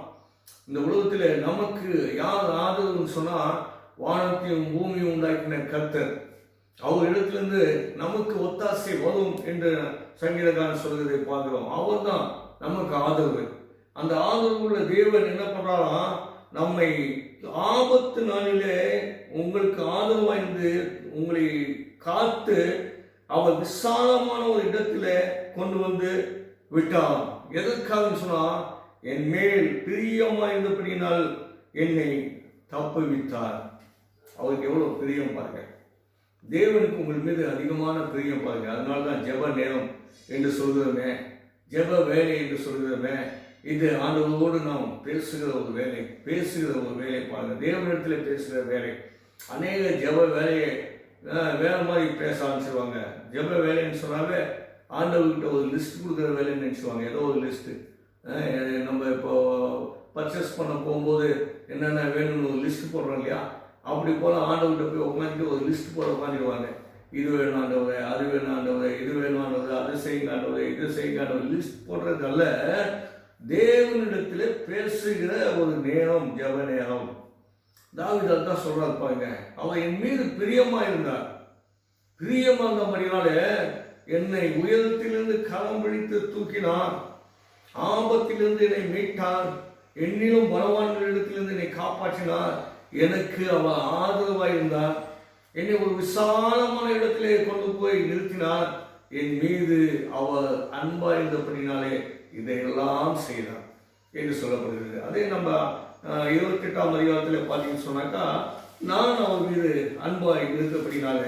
இந்த உலகத்தில் நமக்கு யார் ஆதரவுன்னு சொன்னால் வானத்தையும் பூமியும் உண்டாக்கின கர்த்தர். அவர் இடத்திலிருந்து நமக்கு ஒத்தாசை வரும் என்று சங்கீதக்காரன் சொல்கிறதை பார்க்கிறோம். அவர் தான் நமக்கு ஆதரவு. அந்த ஆதரவுள்ள தேவன் என்ன பண்றாராம், நம்மை ஆபத்து நாளிலே உங்களுக்கு ஆதரவாக இருந்து உங்களை காத்து அவர் விசாலமான ஒரு இடத்துல கொண்டு வந்து விட்டார். எதற்காக சொன்னா, என் மேல் பிரியமா இருந்தபடியினால் என்னை தப்புவித்தார். அவருக்கு எவ்வளவு பிரியம் பாருங்க. தேவனுக்கு உங்கள் மீது அதிகமான பிரியம் பாருங்க. அதனால தான் ஜெப நேரம் என்று சொல்கிறோமே, ஜெப வேலை என்று சொல்கிறோமே. இது ஆண்டவரோடு நாம் பேசுகிற ஒரு வேலை பாருங்க. தேவனிடத்தில் பேசுகிற வேலை. அநேக ஜெப வேலையை வேற மாதிரி பேச ஆரம்பிச்சிருவாங்க. ஜெப வேலைன்னு சொன்னாவே ஆண்டவர்கிட்ட ஒரு லிஸ்ட் கொடுக்குற வேலைன்னு நினச்சிடுவாங்க. ஏதோ ஒரு லிஸ்ட்டு, நம்ம இப்போ பர்ச்சேஸ் பண்ண போகும்போது என்னென்ன வேணும்னு ஒரு லிஸ்ட் போடுறோம் இல்லையா, அப்படி போல் ஆண்டவர்கிட்ட போய் உட்காந்துட்டு ஒரு லிஸ்ட் போட உட்காந்துடுவாங்க. இது வேணும் ஆண்டவரே, அது வேணும் ஆண்டவரே, இது வேணும் ஆண்டவரே, அது செய்யுங்க ஆண்டவரே, இது செய்யுங்க ஆண்டவரே. லிஸ்ட் போடுறதல்ல, தேவனிடத்தில் பேசுகிற ஒரு நேரம் ஜெப நேரம். தாவீது தான் சொல்றாரு பாருங்க, அவர் என் மீது பிரியமா இருந்தார். பிரியமா இருந்தபடினால என்னை உயரத்திலிருந்து கரம் பிடித்து தூக்கினார், ஆபத்திலிருந்து என்னை மீட்டார், என்னிலும் பலவான்களிடத்திலிருந்து என்னை காப்பாற்றினார். எனக்கு அவர் ஆதரவாக இருந்தார். என்னை ஒரு விசாலமான இடத்திலே கொண்டு போய் நிறுத்தினார். என் மீது அவர் அன்பாக இருந்தபடினாலே இதையெல்லாம் செய்தார் என்று சொல்லப்படுகிறது. அதே நம்ம 28ஆம் அதிகாரத்தில் பார்த்தீங்கன்னு சொன்னாக்கா, நான் அவர் மீது அன்பாய் இருந்தபடினால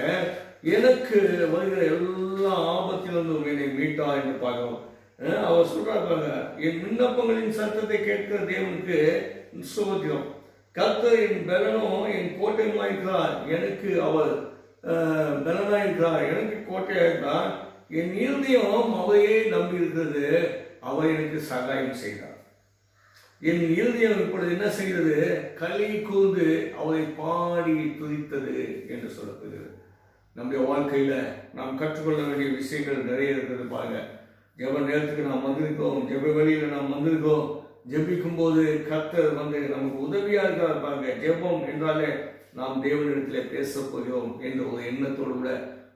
எனக்கு வருகிற எல்லா ஆபத்திலிருந்தும் என்னை மீட்டார் என்று பார்க்கிறோம். அவர் சொல்றாங்க, என் விண்ணப்பங்களின் சத்தத்தை கேட்கிற தேவனுக்கு சுகத்திரம். கர்த்தர் என் பலனும் என் கோட்டையுமாயிருக்கிறார். எனக்கு அவர் பலனாயிருக்கிறார், எனக்கு கோட்டையாயிருக்கிறார். என் இருதயம் அவரையே நம்பி இருக்கிறது, அவர் எனக்கு சகாயம் செய்தார். என் இருதயம் இப்பொழுது என்ன செய்கிறது, களி கூர்ந்து அவரை பாடி துதித்தது என்று சொல்லப்படுகிறது. நம்முடைய வாழ்க்கையில நாம் கற்றுக்கொள்ள வேண்டிய விஷயங்கள் நிறைய இருக்கிறது பாருங்க. ஜெப நேரத்துக்கு நாம் வந்திருக்கோம், ஜெப வழியில நாம் வந்திருக்கோம். ஜெபிக்கும் போது கர்த்தர் வந்து நமக்கு உதவியா இருக்கிறார் பாருங்க. ஜெபம் என்றாலே நாம் தேவனிடத்தில் பேச போகிறோம் என்ற ஒரு எண்ணத்தோடு கூட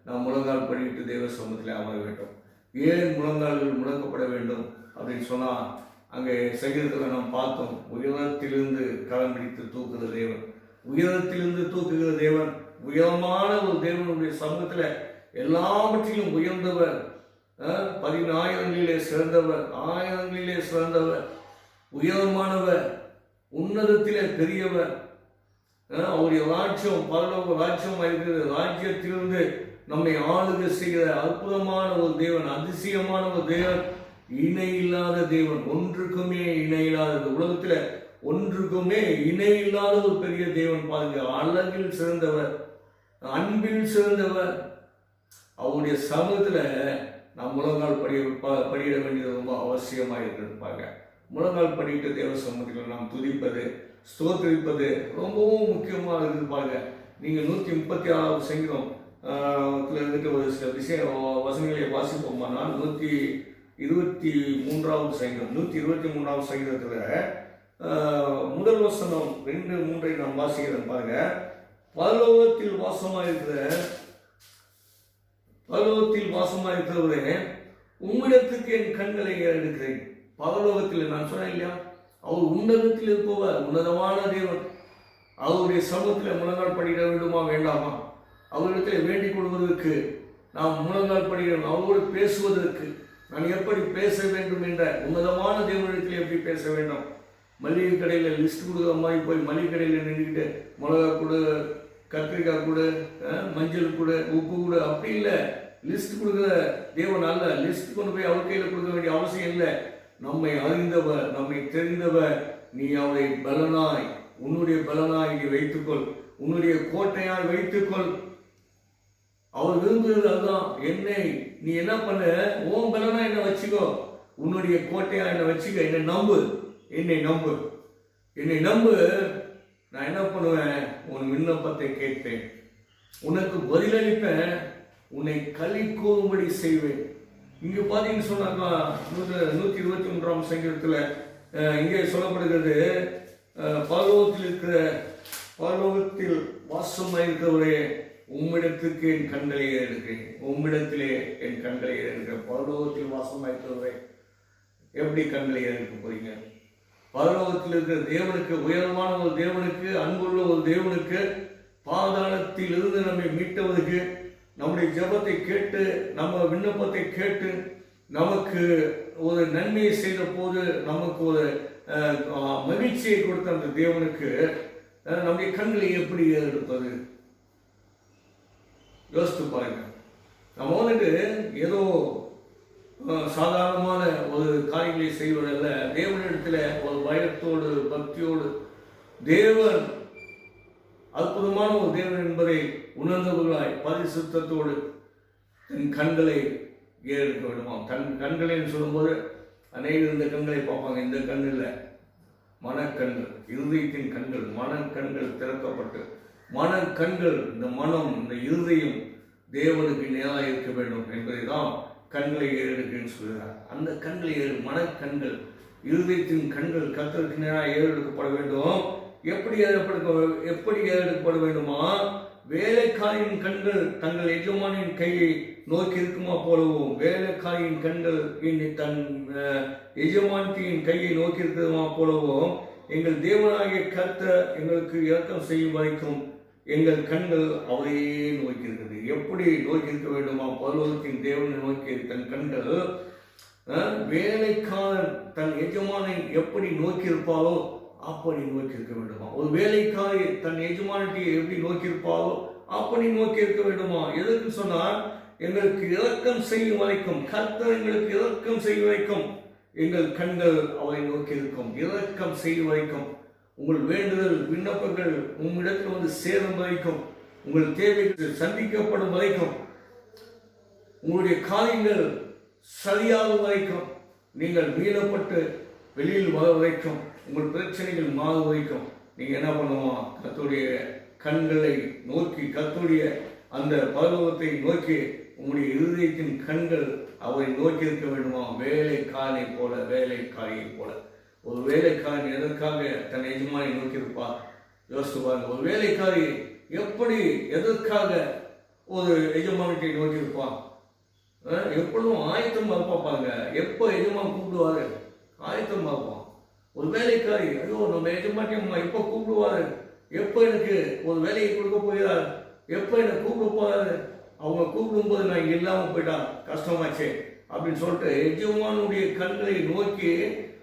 நாம் முழங்கால் படிவிட்டு தேவ சமூகத்தில் அமர வேண்டும். ஏன் முழங்கால்கள் முழக்கப்பட வேண்டும் அப்படின்னு சொன்னா, அங்கே சங்கீதத்தில் நாம் பார்த்தோம், உயரத்திலிருந்து களம் பிடித்து தூக்குகிற தேவன், உயரத்திலிருந்து தூக்குகிற தேவன் உயரமான ஒரு தேவனுடைய சமூகத்துல எல்லாவற்றிலும் உயர்ந்தவர், 10,000ங்களிலே சிறந்தவர், 1000ங்களிலே சிறந்தவர், உயரமானவர், உன்னதத்திலே பெரியவர். அவருடைய ராஜ்யம் பரலோக ராஜ்யம் இருக்கிறது. ராஜ்யத்திலிருந்து நம்மை ஆளுகை செய்கிற அற்புதமான ஒரு தேவன், அதிசயமான ஒரு தேவன், இணை இல்லாத தேவன், ஒன்றுக்குமே இணை இல்லாத, உலகத்துல ஒன்றுக்குமே இணை இல்லாத ஒரு பெரிய தேவன். பாருங்க, அழகில் சிறந்தவர், அன்பில் சிறந்தவர். அவருடைய சமூகத்துல நாம் முழங்கால் படியிட வேண்டியது ரொம்ப அவசியமாக இருக்கிறது. முழங்கால் படிக்கிட்ட தேவ சமூகத்தில் நாம் துதிப்பது, ஸ்தோத்திரிப்பது ரொம்பவும் முக்கியமாக இருக்குது. நீங்க 136வது சங்கீதம் இருந்துட்டு ஒரு சில வசனங்களை வாசிப்போமானால் 123வது சங்கீதம், 123வது சங்கீதத்துல முதல் வசனம் 2, 3 நாம் வாசிக்கிறோம். பாருங்க, பரலோகத்தில் வாசமாயிருக்கிறவரே, உம்மிடத்துக்கு என் கண்களை ஏறெடுக்கிறேன். பரலோகத்தில் நான் சொன்னேன் இல்லையா, அவர் உன்னதத்தில் இருப்பவர், உன்னதமான தேவன். அவருடைய சமூகத்தில் முழங்கால் படிக்க வேண்டுமா வேண்டாமா? அவரிடத்தில் வேண்டிக் கொள்வதற்கு நாம் முழங்கால் படிக்கணும். அவரோடு பேசுவதற்கு நான் எப்படி பேச வேண்டும் என்ற உன்னதமான தேவனிடத்தில் எப்படி பேச வேண்டும்? மளிகை கடையில் லிஸ்ட் கொடுக்குற மாதிரி போய் மளிகை கடையில் நின்றுக்கிட்டு மிளகா கொடு, கத்திரிக்காய் கொடு, மஞ்சள் கொடு, உப்பு கொடு, அப்படி இல்லை. லிஸ்ட் கொடுக்குற தேவன் அல்ல. லிஸ்ட் கொண்டு போய் அவர் கையில் கொடுக்க வேண்டிய அவசியம் இல்லை. நம்மை அறிந்தவர், நம்மை தெரிந்தவர். நீ அவரை பலனாய், உன்னுடைய பலனாய் நீ வைத்துக்கொள், உன்னுடைய கோட்டையாய் வைத்துக்கொள். அவர் விரும்புகிறது அதுதான். என்னை நீ என்ன பண்ண, ஓம் பலனா என்ன வச்சுக்கோ, உன்னுடைய கோட்டையா என்ன வச்சுக்க, என்னை நம்பு, என்னை நம்பு, என்னை நம்பு. நான் என்ன பண்ணுவேன், உன் விண்ணப்பத்தை கேட்பேன், உனக்கு பதிலளிப்பேன், உன்னை களி கூறும்படி செய்வேன். இங்க பாத்தீங்கன்னு சொன்னாக்கா 123ஆம் சங்கீதத்துல இங்கே சொல்லப்படுகிறது, பரலோகத்தில் வாசமாயிருக்கிறவரே, உம்மிடத்துக்கு என் கண்களை ஏறெடுக்கிறேன், உம்மிடத்திலே என் கண்களை ஏறெடுக்கிறேன். பரலோகத்தில் வாசமாயிருக்கிறவரே, எப்படி கண்களை ஏறெடுக்க போறீங்க? பரலோகத்தில் இருக்கிற தேவனுக்கு, உயரமான ஒரு தேவனுக்கு, அன்புள்ள ஒரு தேவனுக்கு, பாதாளத்தில் இருந்து நம்மை மீட்டவருக்கு, நம்முடைய ஜெபத்தை கேட்டு, நம்ம விண்ணப்பத்தை கேட்டு, நமக்கு ஒரு நன்மையை செய்த போது நமக்கு ஒரு மகிழ்ச்சியை கொடுத்த அந்த தேவனுக்கு நம்முடைய கண்களை எப்படி ஏறெடுப்பது? யோசித்து பாருங்க. நம்ம வந்துட்டு ஏதோ சாதாரணமான ஒரு காரியங்களை செய்வதல்ல. தேவனிடத்துல ஒரு பயத்தோடு, பக்தியோடு, தேவன் அற்புதமான ஒரு தேவன் என்பதை உணர்ந்தவர்களாய் பரிசுத்தத்தோடு தன் கண்களை ஏறெடுக்க வேண்டுமா? தன் கண்களை சொல்லும்போது அநேகர் இந்த கண்களை பார்ப்பாங்க. இந்த கண் இல்லை, மனக்கண்கள், இருதயத்தின் கண்கள், மனக்கண்கள் திறக்கப்பட்டு, மனக்கண்கள், இந்த மனம், இந்த இருதயம் தேவனுக்கு நேராக இருக்க வேண்டும் என்பதை தான் கண்களை ஏறெடுக்கன்னு சொல்கிறார். அந்த கண்களை மனக்கண்கள், இருதயத்தின் கண்கள் கர்த்தருக்கு நேராக ஏறெடுக்கப்பட வேண்டும். எப்படி ஏறெடுக்கப்பட வேண்டுமா? வேலைக்காரியின் கண்கள் தங்கள் எஜமானின் கையை நோக்கி இருக்குமா போலவும், வேலைக்காரியின் கண்கள் தன் எஜமானியின் கையை நோக்கி இருக்குமா போலவும், எங்கள் தேவனாகிய கர்த்தர் எங்களுக்கு இரக்கம் செய்யும் வரைக்கும் எங்கள் கண்கள் அவரையே நோக்கி இருக்கிறது. எப்படி நோக்கி இருக்க வேண்டுமா? பரலோகத்தின் தேவனை நோக்கி தன் கண்கள். வேலைக்காரன் தன் எஜமானை எப்படி நோக்கி இருப்பாரோ அப்படி நோக்கி இருக்க வேண்டுமா? ஒரு வேலைக்காரி தன் எஜமானத்தை எப்படி நோக்கி இருப்பாரோ அப்படி நோக்கி இருக்க வேண்டுமா? எதற்கு சொன்னால், எங்களுக்கு இரக்கம் செய்யும் வரைக்கும், கர்த்தர் எங்களுக்கு இரக்கம் செய்யும் வரைக்கும் எங்கள் கண்கள் அவரை நோக்கி இருக்கும். இரக்கம் செய்யும் வரைக்கும், உங்கள் வேண்டுதல் விண்ணப்பங்கள் உங்களிடத்தில் வந்து சேரும் வரைக்கும், உங்கள் தேவைகள் சந்திக்கப்படும் வரைக்கும், உங்களுடைய காரியங்கள் சரியாகும் வரைக்கும், நீங்கள் மீளப்பட்டு வெளியில் வர வரைக்கும், உங்கள் பிரச்சனைகள் மாறும் வரைக்கும் நீங்க என்ன பண்ணுவோம்? கர்த்தருடைய கண்களை நோக்கி, கர்த்தருடைய அந்த பரலோகத்தை நோக்கி, உங்களுடைய இருதயத்தின் கண்கள் அவரை நோக்கி இருக்க வேண்டுமா? வேலைக்காரை போல, வேலைக்காரியை போல. ஒரு வேலைக்காரன் எதற்காக தன் எஜமானை நோக்கி இருப்பார்? யோசித்து பாருங்க. ஒரு வேலைக்காரி எப்படி, எதற்காக ஒரு எஜமானத்தை நோக்கி இருப்பான்? எப்பொழுதும் ஆயத்தமா இருப்பாங்க. எப்போ எஜமான் கூப்பிடுவாரு ஆயத்தமா இருப்பான். ஒரு வேலைக்காரி, ஐயோ நம்ம எஜமானியம் எப்போ கூப்பிடுவாரு, எப்போ எனக்கு ஒரு வேலையை கொடுக்க போகிறார், எப்போ என்னை கூப்பிட போறாரு, அவங்க கூப்பிடும்போது நான் இங்கே இல்லாமல் போயிட்டா கஷ்டமாச்சே அப்படின்னு சொல்லிட்டு எஜமானுடைய கண்களை நோக்கி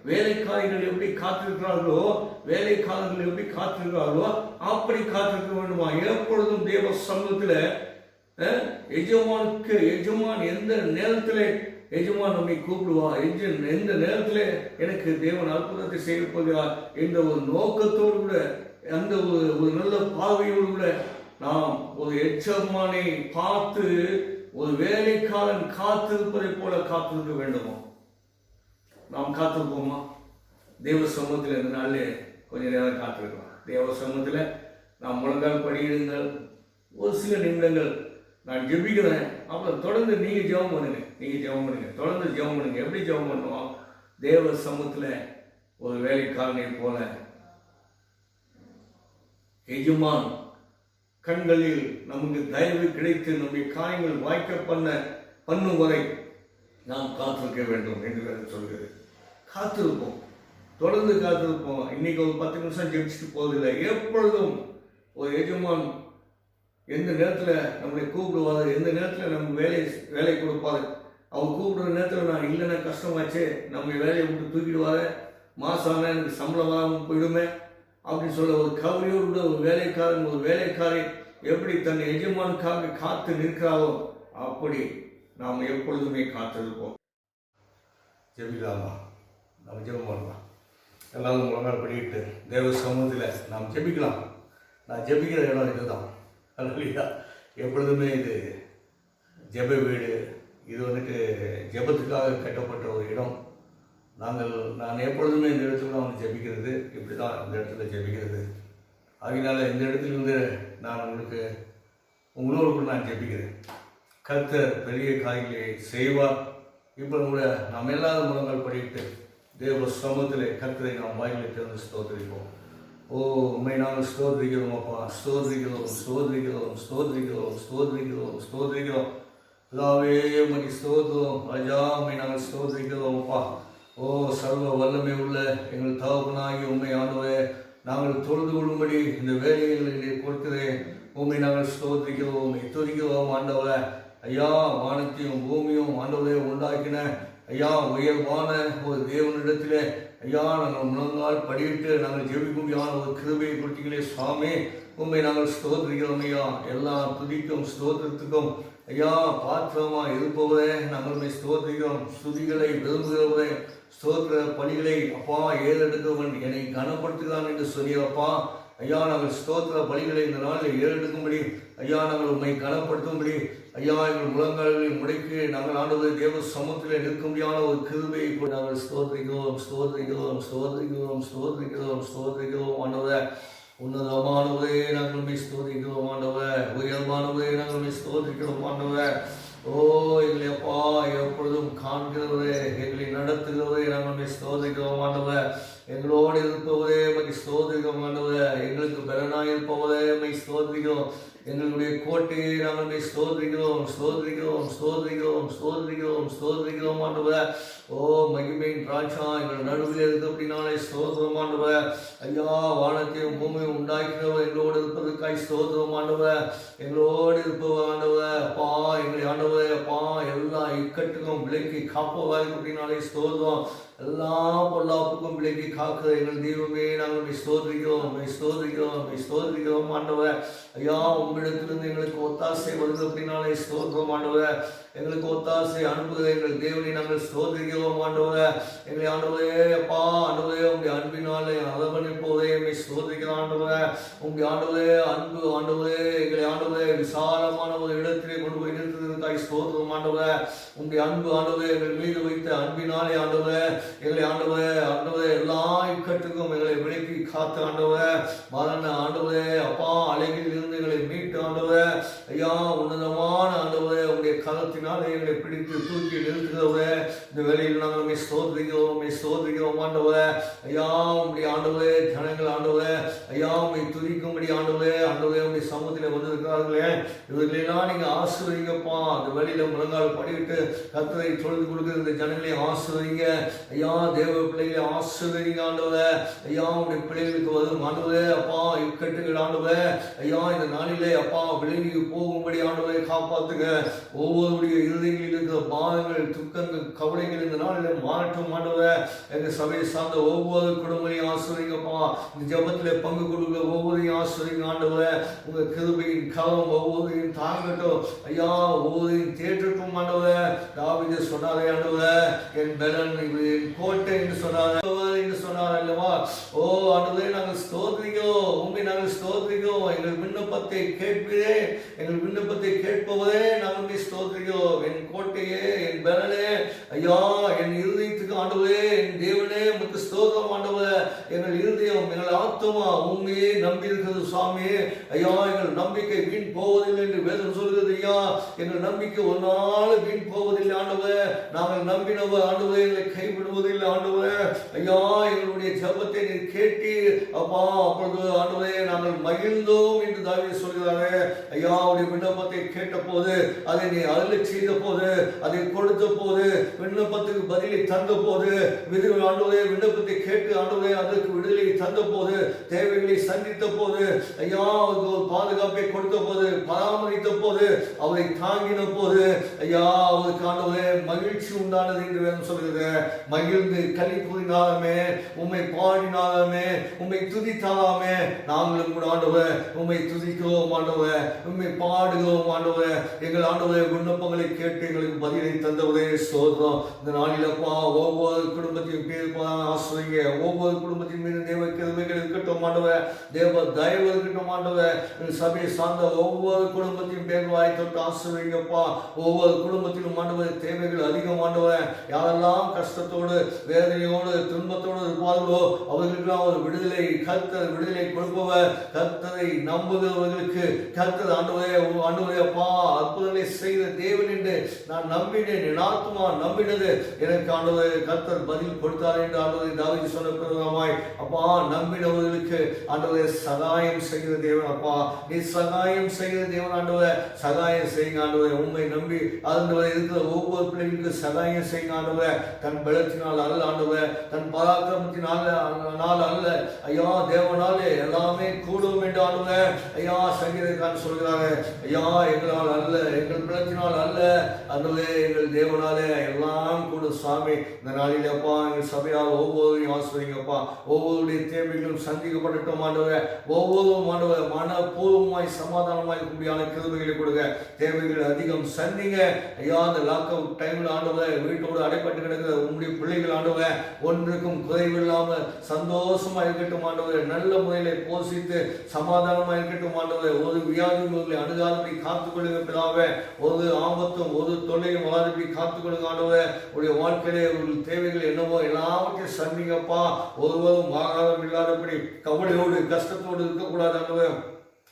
வேலைக்காரிகள் எப்படி காத்திருக்கிறார்களோ, வேலைக்காரர்கள் எப்படி காத்திருக்கிறார்களோ அப்படி காத்திருக்க வேண்டுமா. எப்பொழுதும் தேவ சமூகத்தில் எஜமான் எந்த நேரத்தில் எஜமான் நம்மை கூப்பிடுவா, எந்த நேரத்தில் எனக்கு தேவன் அற்புதத்தை செய்ய போகிறார் என்ற ஒரு நோக்கத்தோடு கூட, அந்த ஒரு நல்ல பார்வையோடு கூட நாம் ஒரு எஜமானை பார்த்து ஒரு வேலைக்காரன் காத்திருப்பதை போல காத்திருக்க வேண்டுமா. நாம் காத்திருப்போமா? தேவ சமூகத்தில் இந்த நாளிலே கொஞ்ச நேரம் காத்திருக்கலாம். தேவ சமூகத்தில் நாம் முழங்கால் படியிடுங்கள், ஒரு சில நிமிடங்கள் நான் ஜெபிக்கிறேன், அப்புறம் தொடர்ந்து நீங்கள் ஜெபம் பண்ணுங்க, தொடர்ந்து ஜெபம் பண்ணுங்க. எப்படி ஜெபம் பண்ணுவோம்? தேவ சமூகத்தில் ஒரு வேலைக்காரனை போல எஜமான் கண்களில் நமக்கு தயவு கிடைத்து நம்முடைய காரியங்கள் வாய்க்க பண்ணும் வரை நாம் காத்திருக்க வேண்டும் என்று சொல்கிறது. காத்திருப்போம், தொடர்ந்து காத்திருப்போம். இன்னைக்கு ஒரு 10 நிமிஷம் ஜெபிச்சுட்டு போவதில்லை. எப்பொழுதும் ஒரு எஜமான் எந்த நேரத்தில் நம்மளை கூப்பிடுவாரு, எந்த நேரத்தில் நம்ம வேலை கொடுப்பாரு. அவர் கூப்பிடுற நேரத்தில் நான் இல்லைன்னா கஷ்டமாச்சே, நம்ம வேலையை விட்டு தூக்கிடுவாரு, மாதம் ஆனால் எனக்கு சம்பளம் வராமல் போயிடுமே அப்படின்னு சொல்ல ஒரு கவலையோடு ஒரு வேலைக்காரி எப்படி தன் எஜமானுக்காக காத்து நிற்கிறாரோ அப்படி நாம் எப்பொழுதுமே காத்திருப்போம். ஜெபிக்கலாமா? நம்ம ஜெபம் பண்ணலாம். எல்லாரும் முழங்கால் படிக்கிட்டு தேவ சமூகத்தில் நாம் ஜெபிக்கலாம். நான் ஜெபிக்கிற இடம் இதுதான். அல்லையா? எப்பொழுதுமே இது ஜெப வீடு. இது ஜெபத்துக்காக கட்டப்பட்ட ஒரு இடம். நான் எப்பொழுதுமே இந்த இடத்துல வந்து ஜெபிக்கிறது இப்படி தான், இந்த இடத்துல ஜெபிக்கிறது. அதனால இந்த இடத்துலேருந்து நான் உங்களோடு கூட நான் ஜெபிக்கிறேன். கர்த்தர் பெரிய காரியங்களை செய்வார். இப்போ கூட நாம் எல்லாரும் முழங்கால் படிக்கிட்டு தேவ சமூகத்திலே கர்த்தரை நாம் வாயிலை திறந்து ஸ்தோத்திரிப்போம். ஓ, உண்மை நாங்கள் ஸ்தோத்திரிக்கிறோம் அப்பா, ஸ்தோத்திரிக்கிறோம். பிதாவே உமக்கு ஸ்தோத்திரம். ராஜா, உண்மை நாங்கள் ஸ்தோத்திரிக்கிறோம் அப்பா. ஓ, சர்வ வல்லமை உள்ள எங்கள் தகப்பனாகி உண்மை ஆண்டவரே, நாங்கள் தொழுது கொள்ளும்படி இந்த வேலைகளை கொடுக்கிறேன். உண்மை நாங்கள் ஸ்தோத்திரிக்கிறோம், துதிக்கிறோம் ஆண்டவரே. ஐயா, வானத்தையும் பூமியும் ஆண்டவரே உண்டாக்கின ஐயா உயர்வான ஒரு தேவனிடத்திலே ஐயா நாங்கள் முழங்கால் படியிட்டு நாங்கள் ஜெபிக்கும்படியான ஒரு கிருபையை கொடுத்தீங்களே சுவாமி, உண்மை நாங்கள் ஸ்தோத்திரிக்கிறோம் ஐயா. எல்லா துதிக்கும் ஸ்தோத்திரத்துக்கும் ஐயா பாத்திரமா இருப்பவரே நாங்கள் ஸ்தோத்திரிக்கிறோம். ஸ்துதிகளை விரும்புகிறவரே, ஸ்தோத்திர பலிகளை அப்பா ஏறெடுக்கவன் என்னை கனப்படுத்துகிறான் என்று சொல்லியப்பா ஐயா, நாங்கள் ஸ்தோத்திர பலிகளை இந்த நாளில் ஏறெடுக்கும்படி ஐயா நாங்கள் உண்மை கனப்படுத்தும்படி ஐயா எங்கள் முழங்கால்களில் முடைக்கு நாங்கள் ஆண்டவரை தேவ சமூகத்தில் நிற்க முடியாத ஒரு கிருபையை கூட நாங்கள் ஸ்தோத்திரிக்கிறோம் ஆண்டவரே. உன்னதமானவரே நாங்கள் ஸ்தோத்திரிக்கிறோம் ஆண்டவரே. உயர்வானவரே நாங்கள் ஸ்தோத்திரிக்கிறோம் ஆண்டவரே. ஓ, எங்களை அப்பா எப்பொழுதும் காண்கிறவரே, எங்களை நடத்துகிறவரே நாங்கள் ஸ்தோத்திரிக்கிறோம் ஆண்டவரே. எங்களோடு இருப்பவரே உம்மை ஸ்தோத்திரிக்கிறோம் ஆண்டவரே. எங்களுக்கு பலனாய் இருப்பவரே உம்மை ஸ்தோத்திரிக்கிறோம். எங்களுடைய கோட்டையை நாங்கள் ஸ்தோத்திரிக்கிறோம் ஆண்டவரே. ஓ, மகிமையின் ராஜா எங்கள் நடுவில் இருக்கு அப்படின்னாலே ஸ்தோத்திரம் ஆண்டவரே. ஐயா, வானத்தையும் பூமியும் உண்டாக்கிறவர் எங்களோடு இருப்பதற்காய் ஸ்தோத்திரம் ஆண்டவரே. எங்களோடு இருப்பவர் ஆண்டவரே. அப்பா எங்களை ஆண்டவரே அப்பா எல்லா இக்கட்டுக்கும் விலக்கி காப்பவாய் அப்படின்னாலே ஸ்தோத்திரம். எல்லா பொல்லாப்புக்கும் விலக்கி காக்கிற எங்கள் தெய்வமே நாங்கள் ஸ்தோத்திரிக்கிறோம் ஆண்டவரே. ஐயா, உங்களிடத்திலிருந்து எங்களுக்கு ஒத்தாசை வருது அப்படின்னாலே ஸ்தோத்திரம் ஆண்டவரே. எங்களுக்கு ஒத்தாசை அனுப்புகிற எங்கள் தேவனை நாங்கள் ஸ்தோத்திரிக்கிறோம் ஆண்டவரே. எங்களை ஆண்டவரே அப்பா ஆண்டவரே உங்களுடைய அன்பினாலே அரவணைப்போதே எங்களை ஸ்தோத்திரிக்கிறோம் ஆண்டவரே. உங்களுடைய ஆண்டவரே அன்பு ஆண்டவரே எங்களை ஆண்டவரே விசாலமான ஒரு இடத்திலே கொண்டு போய் நிறுத்துவதற்காக ஸ்தோத்திரம் ஆண்டவரே. உங்களுடைய அன்பு ஆண்டவரே எங்கள் மீது வைத்த அன்பினாலே ஆண்டவரே எங்களை ஆண்டவரே எல்லா இக்கட்டுக்கும் எங்களை விலக்கி காத்து ஆண்டவரே. மரண ஆண்டவரே அப்பா அலைகளில் இருந்து எங்களை மீட்டு ஆண்டவரே. ஐயா, உன்னதமான ஆண்டவரே உங்களுடைய கலத்தினாலே எங்களை பிடித்து தூக்கி நிறுத்துகிறவரே, இந்த வேலையில் நாங்கள் உண்மை ஸ்தோத்திரிக்கிறோம் ஆண்டவரே. ஐயா உம்முடைய ஆண்டவரே, ஜனங்கள் ஆண்டவரே ஐயா உண்மை துதிக்கும்படி ஆண்டவரே உடைய சமூகத்தில் வந்திருக்கிறார்களே, இவர்களெல்லாம் நீங்க ஆசீர்வதிங்கப்பா. இந்த வேலையில முழங்கால் படிவிட்டு கர்த்தரை தொழுது கொடுக்கிற இந்த ஜனங்களை ஆசீர்வதிங்க ஐயா. தேவ பிள்ளைகளை ஆசீர்வதிங்க ஆண்டவரே. ஐயா உடைய பிள்ளைகளுக்கு வரும் ஆண்டவரே அப்பா இக்கட்டுகள் ஆண்டவரே ஐயா இந்த நாளிலே அப்பா விலகி போகும்படி ஆண்டவரை காப்பாத்துங்க. ஒவ்வொருடைய இருதயங்களில் இருக்கிற பாதங்கள், துக்கங்கள், கவலைகள் இந்த நாளிலே மாறட்டும் ஆண்டவரே. எங்க சபையை சார்ந்த ஒவ்வொரு குடும்பங்களையும் ஆசீர்வதிங்கப்பா. இந்த ஜெபத்திலே பங்கு கொடுக்கிற ஒவ்வொருத்தையும் ஆசீர்வதிங்க ஆண்டவரே. உங்க கிருபையின் கரம் ஒவ்வொருத்தையும் தாங்கட்டும் ஐயா, ஒவ்வொருத்தையும் தேற்றட்டும் ஆண்டவரே. தாவீது சொன்னாரே ஆண்டவரே, என் பலன் என் கோட்டை என்று சொன்னார் அல்லவா. ஓ ஆண்டவரே, நாங்கள் ஸ்தோத்திரிக்கிறோம், உண்மை நாங்கள் ஸ்தோத்திரிக்கிறோம். எங்கள் விண்ணப்பத்தை கேட்பதே, எங்கள் விண்ணப்பத்தை கேட்பவரே நாங்கள் ஸ்தோத்திரிக்கிறோம். என் கோட்டையே, என் பலனே ஐயா, என் இருதயத்துக்கு ஆண்டவரே, என் தேவனே உமக்கு ஸ்தோத்திரம் ஆண்டவரே. எங்கள் இருதயம், எங்கள் ஆத்துமா உண்மையே நம்பி இருக்கிறது சுவாமி. ஐயா எங்கள் நம்பிக்கை வீண் போவதில்லை என்று வேதம் சொல்கிறது ஐயா. எங்கள் நம்பிக்கை ஒரு நாள் வீண் போவதில்லை ஆண்டவரே. நாங்கள் நம்பினவர் ஆண்டவரே எங்களை கைவிடுவதில்லை ஆண்டவரே. ஐயா எங்களுடைய ஜெபத்தை நீர் கேட்டு அப்பா அப்பொழுது ஆண்டவரே நாங்கள் மகிழ்ந்தோம் என்று தாவீது சொல்கிறாரே. ஐயா உடைய விண்ணப்பத்தை கேட்ட போது, அதை நீ அருளச் செய்த போது, அதை கொடுத்த போது, விண்ணப்பத்துக்கு பதிலை தந்த போது, ஆண்டவரே விண்ணப்பத்தை கேட்டு ஆண்டவரே அதற்கு விடுதலை தந்த போது, தேவைகளை சந்தித்த போது, ஐயா அவருக்கு ஒரு பாதுகாப்பை கொடுத்த போது, பராமரித்த போது, அவரை தாங்கின போது, ஐயா அவருக்கு ஆண்டவரே மகிழ்ச்சி உண்டானது என்று வேதம் சொல்கிறது. மகிழ்ந்து களி கூறினாலுமே, உம்மை பாடினாலுமே, உம்மை துதித்தாலுமே, நாங்களும் கூட ஆண்டவரே உம்மை துதிக்கிறோம் ஆண்டவரே, உம்மை பாடுகிறோம் ஆண்டவரே. எங்கள் ஆண்டவரே விண்ணப்பங்களை கேட்டு எங்களுக்கு பதிலை தந்தவரே ஸ்தோத்திரம். இந்த நாளிலப்பா ஒவ்வொரு குடும்பத்தையும் பேர் ஆசிரியங்க, ஒவ்வொரு குடும்பத்தின் மீது தேவ கிருபைகள் இருக்கட்டும் ஆண்டவரே, தேவ தயவு இருக்கட்டும் ஆண்டவரே. சபையை சார்ந்த ஒவ்வொரு குடும்பத்தையும் பேர் வாய் தொட்டு ஆசிரியங்கப்பா. ஒவ்வொரு குடும்பத்திலும் ஆண்டவரே தேவைகள் அதிகம் ஆண்டவரே. யாரெல்லாம் கஷ்டத்தோடு, வேதனையோடு, துன்பத்தோடு இருப்பார்களோ அவர்களுக்கெல்லாம் ஒரு விடுதலை, கர்த்தர் விடுதலை கொடுப்பவர். கர்த்தரை நம்புகிறவர்களுக்கு கர்த்தர் ஆண்டவரே அப்பா அற்புதங்களை செய்த தேவன் என்று நான் நம்பினேன், என் ஆத்துமா நம்பினது, எனக்கு ஆண்டவரே கர்த்தர் பதில் கொடுத்தார் என்று ஆண்டவரை தாவீது சொன்ன பிரகாரமாய் அப்பா நம்பினவர்களுக்கு ஆண்டவரே சகாயம் செய்கிற தேவன் அப்பா, நீ சகாயம் செய்கிற தேவன் ஆண்டவரே. சகாயம் செய்யுங்க ஆண்டவரே. உண்மை நம்பி ஆண்டவரே இருக்கிற ஒவ்வொரு பிள்ளைகளுக்கு சகாயம் செய்யுங்க ஆண்டவரே. தன் பலத்தினால் அல்ல ஆண்டவரே, தன் பராக்கிரமத்தினால் அல்ல ஐயா, தேவனாலே எல்லாமே கூடும் என்று ஆண்டவரே ஐயா சங்கீதக்காரன் சொல்கிறாங்க. ஐயா எங்களால் அல்ல, எங்கள் பலத்தினால் அல்ல ஆண்டவரே, எங்கள் தேவனாலே எல்லாம் கூடும் சாமி. இந்த நாளில் அப்பா எங்கள் சபையால் ஒவ்வொருவரையும் ஆசிரியங்கப்பா. ஒவ்வொருடைய தேவைகளும் சந்திக்கப்படட்டும் ஆண்டவரே. ஒவ்வொருவரும் ஆண்டவரே மனப்பூர்வமாய் சமாதானமாய் கூடியான கிருபைகளை கொடுங்க. தேவைகள் அதிகம் சந்திங்க ஐயா. அந்த லாக் அவுட் டைம்ல ஆண்டவரே வீட்டோடு அடைப்பட்டு கிடக்கிற உங்களுடைய பிள்ளைகள் ஆண்டவரே ஒன்றுக்கும் குறைவில்லாமல் சந்தோஷமா இருக்கட்டும் ஆண்டவரே. நல்ல முறையில போஷித்து சமாதானமா இருக்கட்டும் ஆண்டவரே. ஒரு வியாதிகளை அணுகாதபடி காத்துக்கொள்ளுங்க பிதாவே. ஒரு ஆபத்தும் ஒரு தொல்லையும் வராதபடி காத்துக்கொள்ளுங்க ஆண்டவரே. உடைய வாழ்க்கையிலே உங்கள் தேவைகள் என்னவோ எல்லாவற்றையும் சந்திங்கப்பா. ஒருவரும் ஆகாரம் இல்லாதபடி கவலையோடு கஷ்டத்தோடு இருக்கக்கூடாது ஆண்டவரே.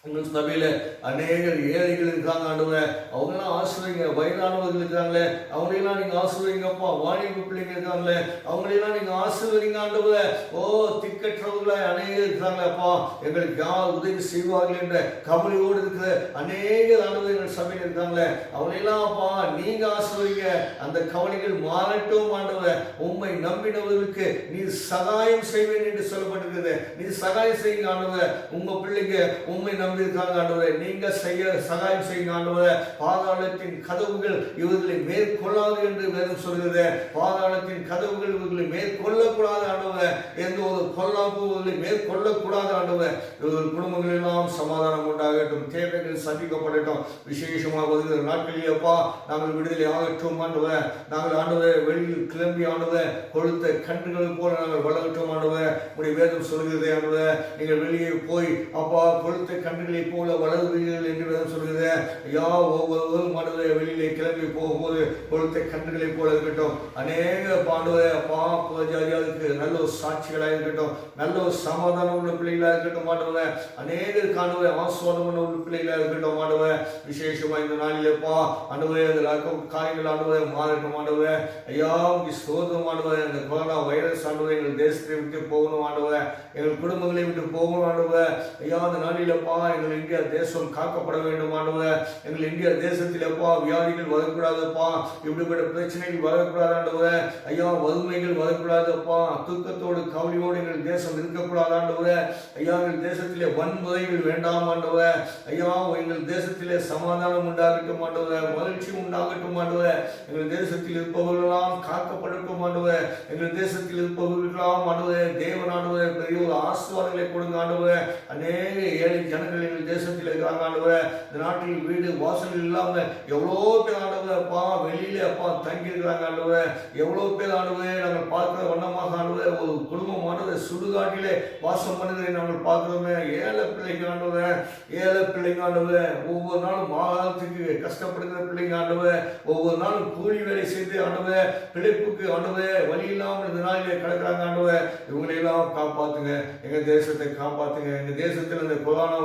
உங்கள் சபையில அநேகர் ஏழைகள் இருக்காங்க ஆண்டவரே, அவங்கெல்லாம் ஆசிரியங்க. வயதானவர்கள் இருக்கிறாங்களே அவங்களெல்லாம் நீங்க ஆசிரியங்கப்பா. வாணிப பிள்ளைங்க இருக்காங்களே அவங்களெல்லாம் நீங்க ஆசிரியங்க ஆண்டவரே. ஓ திக்கற்றவர்கள அநேகர் இருக்கிறாங்களேப்பா, எங்களுக்கு யார் உதவி செய்வார்கள் என்ற கவலையோடு இருக்கிற அநேக ஆண்டவர் எங்கள் சபையில் இருக்காங்களே அவங்களெல்லாம் அப்பா நீங்க ஆசிரியங்க. அந்த கவலைகள் மாறட்டும் ஆண்டவரே. உண்மை நம்பினவர்களுக்கு நீ சகாயம் செய்வேன் என்று சொல்லப்பட்டிருக்கிறது. நீ சகாயம் செய்யுங்க ஆண்டவரே. உங்க பிள்ளைங்க உண்மை இருக்காங்க ஆண்டவரே, நீங்க சகாயம் செய்யுங்க ஆண்டவரே. பாதாளத்தின் கதவுகள் இவர்களை மேற்கொள்ளாது என்று வேதம் சொல்கிறது. பாதாளத்தின் கதவுகள் இவர்களை மேற்கொள்ளக்கூடாது ஆண்டவரே. எந்த ஒரு பொல்லாப்பு இவர்களை மேற்கொள்ளக்கூடாது ஆண்டவரே. இவர்கள் குடும்பங்கள் எல்லாம் சமாதானம் உண்டாகட்டும், தேவைகள் சந்திக்கப்படட்டும். விசேஷமாக வருகிற நாட்களில் அப்பா நாங்கள் விடுதலை ஆகட்டும் ஆண்டவரே. நாங்கள் ஆண்டவரே வெளியில் கிளம்பி ஆண்டவரே கொழுத்த கன்றுகள் போல நாங்கள் வளரட்டும் ஆண்டவரே. உடைய வேதம் சொல்கிறது ஆண்டவரே, நீங்கள் வெளியே போய் அப்பா கொழுத்த கன்று கன்றுகளை போல வளருவீர்கள் என்று வேதம் சொல்கிறது. ஐயா, ஒவ்வொருவரும் ஆண்டவரே வெளியிலே கிளம்பி போகும்போது கொடுத்த கன்றுகளை போல இருக்கட்டும். அநேக ஆண்டவரே அப்பா புறஜாதியாருக்கு நல்ல ஒரு சாட்சிகளாக இருக்கட்டும், நல்ல ஒரு சமாதானம் உள்ள பிள்ளைகளாக இருக்கட்டும் ஆண்டவரே. அநேகருக்கு ஆண்டவரே ஆசீர்வாதம் உள்ள பிள்ளைகளாக இருக்கட்டும் ஆண்டவரே. விசேஷமா இந்த நாளிலேப்பா ஆண்டவரே காரியங்கள் ஆண்டவரே மாறட்டும் ஆண்டவரே. ஐயா ஸ்தோத்திரம் ஆண்டவரே. இந்த கொரோனா வைரஸ் ஆண்டவரே எங்கள் தேசத்தை விட்டு போகணும் ஆண்டவரே, எங்கள் குடும்பங்களை விட்டு போகணும் ஆண்டவரே. ஐயா அந்த நாளிலப்பா எங்கள் இந்தியா தேசம் காக்கப்பட வேண்டும் ஆண்டவரே. எங்கள் இந்தியா தேசத்திலப்பா வியாதிகள் வரக்கூடாதப்பா, இப்படிப்பட்ட பிரச்சனைகள் வரக்கூடாது ஆண்டவரே. ஐயா வறுமைகள் வரக்கூடாதப்பா, தூக்கத்தோடு கவலையோடு எங்கள் தேசம் இருக்கக்கூடாது ஆண்டவரே. ஐயா எங்கள் தேசத்திலே வன்முறைகள் வேண்டாம் ஆண்டவரே. ஐயா எங்கள் தேசத்திலே சமாதானம் உண்டாகட்டும் ஆண்டவரே, மகிழ்ச்சி உண்டாகட்டும் ஆண்டவரே. எங்கள் தேசத்தில் இருப்பவர்களெல்லாம் காக்கப்படட்டும் ஆண்டவரே. எங்கள் தேசத்தில் இருப்பவர்களெல்லாம் ஆண்டவரே தேவன் ஆண்டவரே பெரிய ஒரு ஆசீர்வாதங்களை கொடுங்க ஆண்டவரே. அநேக ஏழை ஜனங்கள் எங்கள் தேசத்தில் இருக்கிறாங்க ஆண்டவரே. இந்த நாட்டில் வீடு வாசல் இல்லாம எவ்வளோ பேர் ஆண்டவரே அப்பா வெளியிலே அப்பா தங்கி இருக்கிறாங்க ஆண்டவரே. எவ்வளோ பேர் ஆண்டவரே நாங்கள் பார்க்கிற வண்ணமாக ஆண்டவரே ஒரு குடும்பம் ஆண்டவரே சுடுகாட்டிலே வாசம் பண்ணுகிறதை நாங்கள் பார்க்கிறோமே. ஏழை பிள்ளைங்க ஆண்டவரே, ஏழை பிள்ளைங்க ஆண்டவரே, ஒவ்வொரு நாளும் மாதத்துக்கு கஷ்டப்படுகிற பிள்ளைங்க ஆண்டவரே, ஒவ்வொரு நாளும் கூலி வேலை செய்து ஆண்டவரே பிழைப்புக்கு ஆண்டவரே வழி இல்லாமல் இந்த நாளிலே கிடக்கிறாங்க ஆண்டவரே. இவங்களையெல்லாம் காப்பாத்துங்க, எங்க தேசத்தை காப்பாத்துங்க. எங்க தேசத்தில் இந்த கொரோனா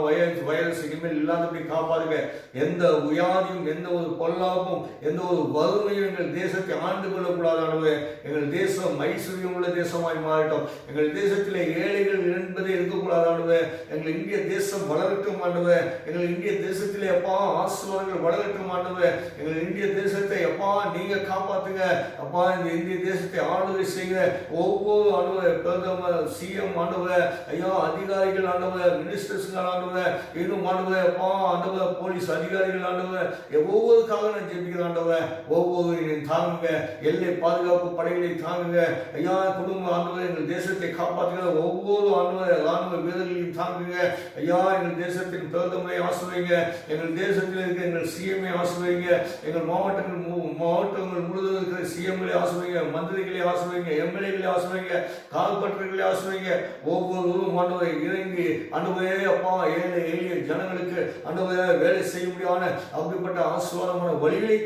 வைரஸ் இனிமேல் இல்லாதபடி காப்பாத்துங்க. எந்த வியாதியும் எந்த ஒரு பொல்லாப்பும் எந்த ஒரு வறுமையும் எங்கள் தேசத்தை ஆண்டு கொள்ளக்கூடாது ஆண்டவரே. எங்கள் தேசம் ஐஸ்வர்யம் உள்ள தேசமாய் மாறட்டும். எங்கள் தேசத்திலே ஏழைகள் என்பதே இருக்கக்கூடாது ஆண்டவரே. எங்கள் இந்திய தேசம் வளரட்டும் ஆண்டவரே. எங்கள் இந்திய தேசத்திலே அப்பா ஆசீர்வாதங்கள் வளரட்டும் ஆண்டவரே. எங்கள் இந்திய தேசத்தை அப்பா நீங்க காப்பாத்துங்க அப்பா. இந்த இந்திய தேசத்தை ஆளுகை செய்ய ஒவ்வொரு ஆண்டவரே பிரதமர் சிஎம் ஆண்டவரே, ஐயா அதிகாரிகள் ஆண்டவரே, மினிஸ்டர்ஸ்கள் ஆண்டவரே, இன்னும் ஆண்டவரே அப்பா ஆண்டவரே போலீஸ் அதிகாரிகள் ஆண்டவரே, ஒவ்வொருக்காக நான் ஜெபிக்கிறேன் ஆண்டவரே. ஒவ்வொரு தாங்குங்க, எல்லை பாதுகாப்பு படைகளை தாங்குங்க ஐயா. குடும்ப ஆண்டவரே எங்கள் தேசத்தை காப்பாற்றுகிற ஒவ்வொரு ஆண்டவரே ராணுவ வீரர்களையும் தாங்குங்க ஐயா. எங்கள் தேசத்தின் பிரதமரை ஆசிர்வதிங்க, எங்கள் தேசத்தில் இருக்கிற எங்கள் சிஎம்ஐ ஆசிர்வதிங்க, எங்கள் மாவட்டங்கள் முழுவதும் இருக்கிற சிஎம்களை ஆசிர்வதிங்க, மந்திரிகளை ஆசிர்வதிங்க, எம்எல்ஏகளை ஆசிர்வதிங்க, கால்பற்றர்களை ஆசிர்வதிங்க. ஒவ்வொருவரும் ஆண்டவரை இறங்கி ஆண்டவரே அப்பா ஏழை எளிய ஜனங்களுக்கு ஆண்டவரே வேலை செய்ய முடியாத அப்படிப்பட்ட ஆசீர்வாதமான வழிகளை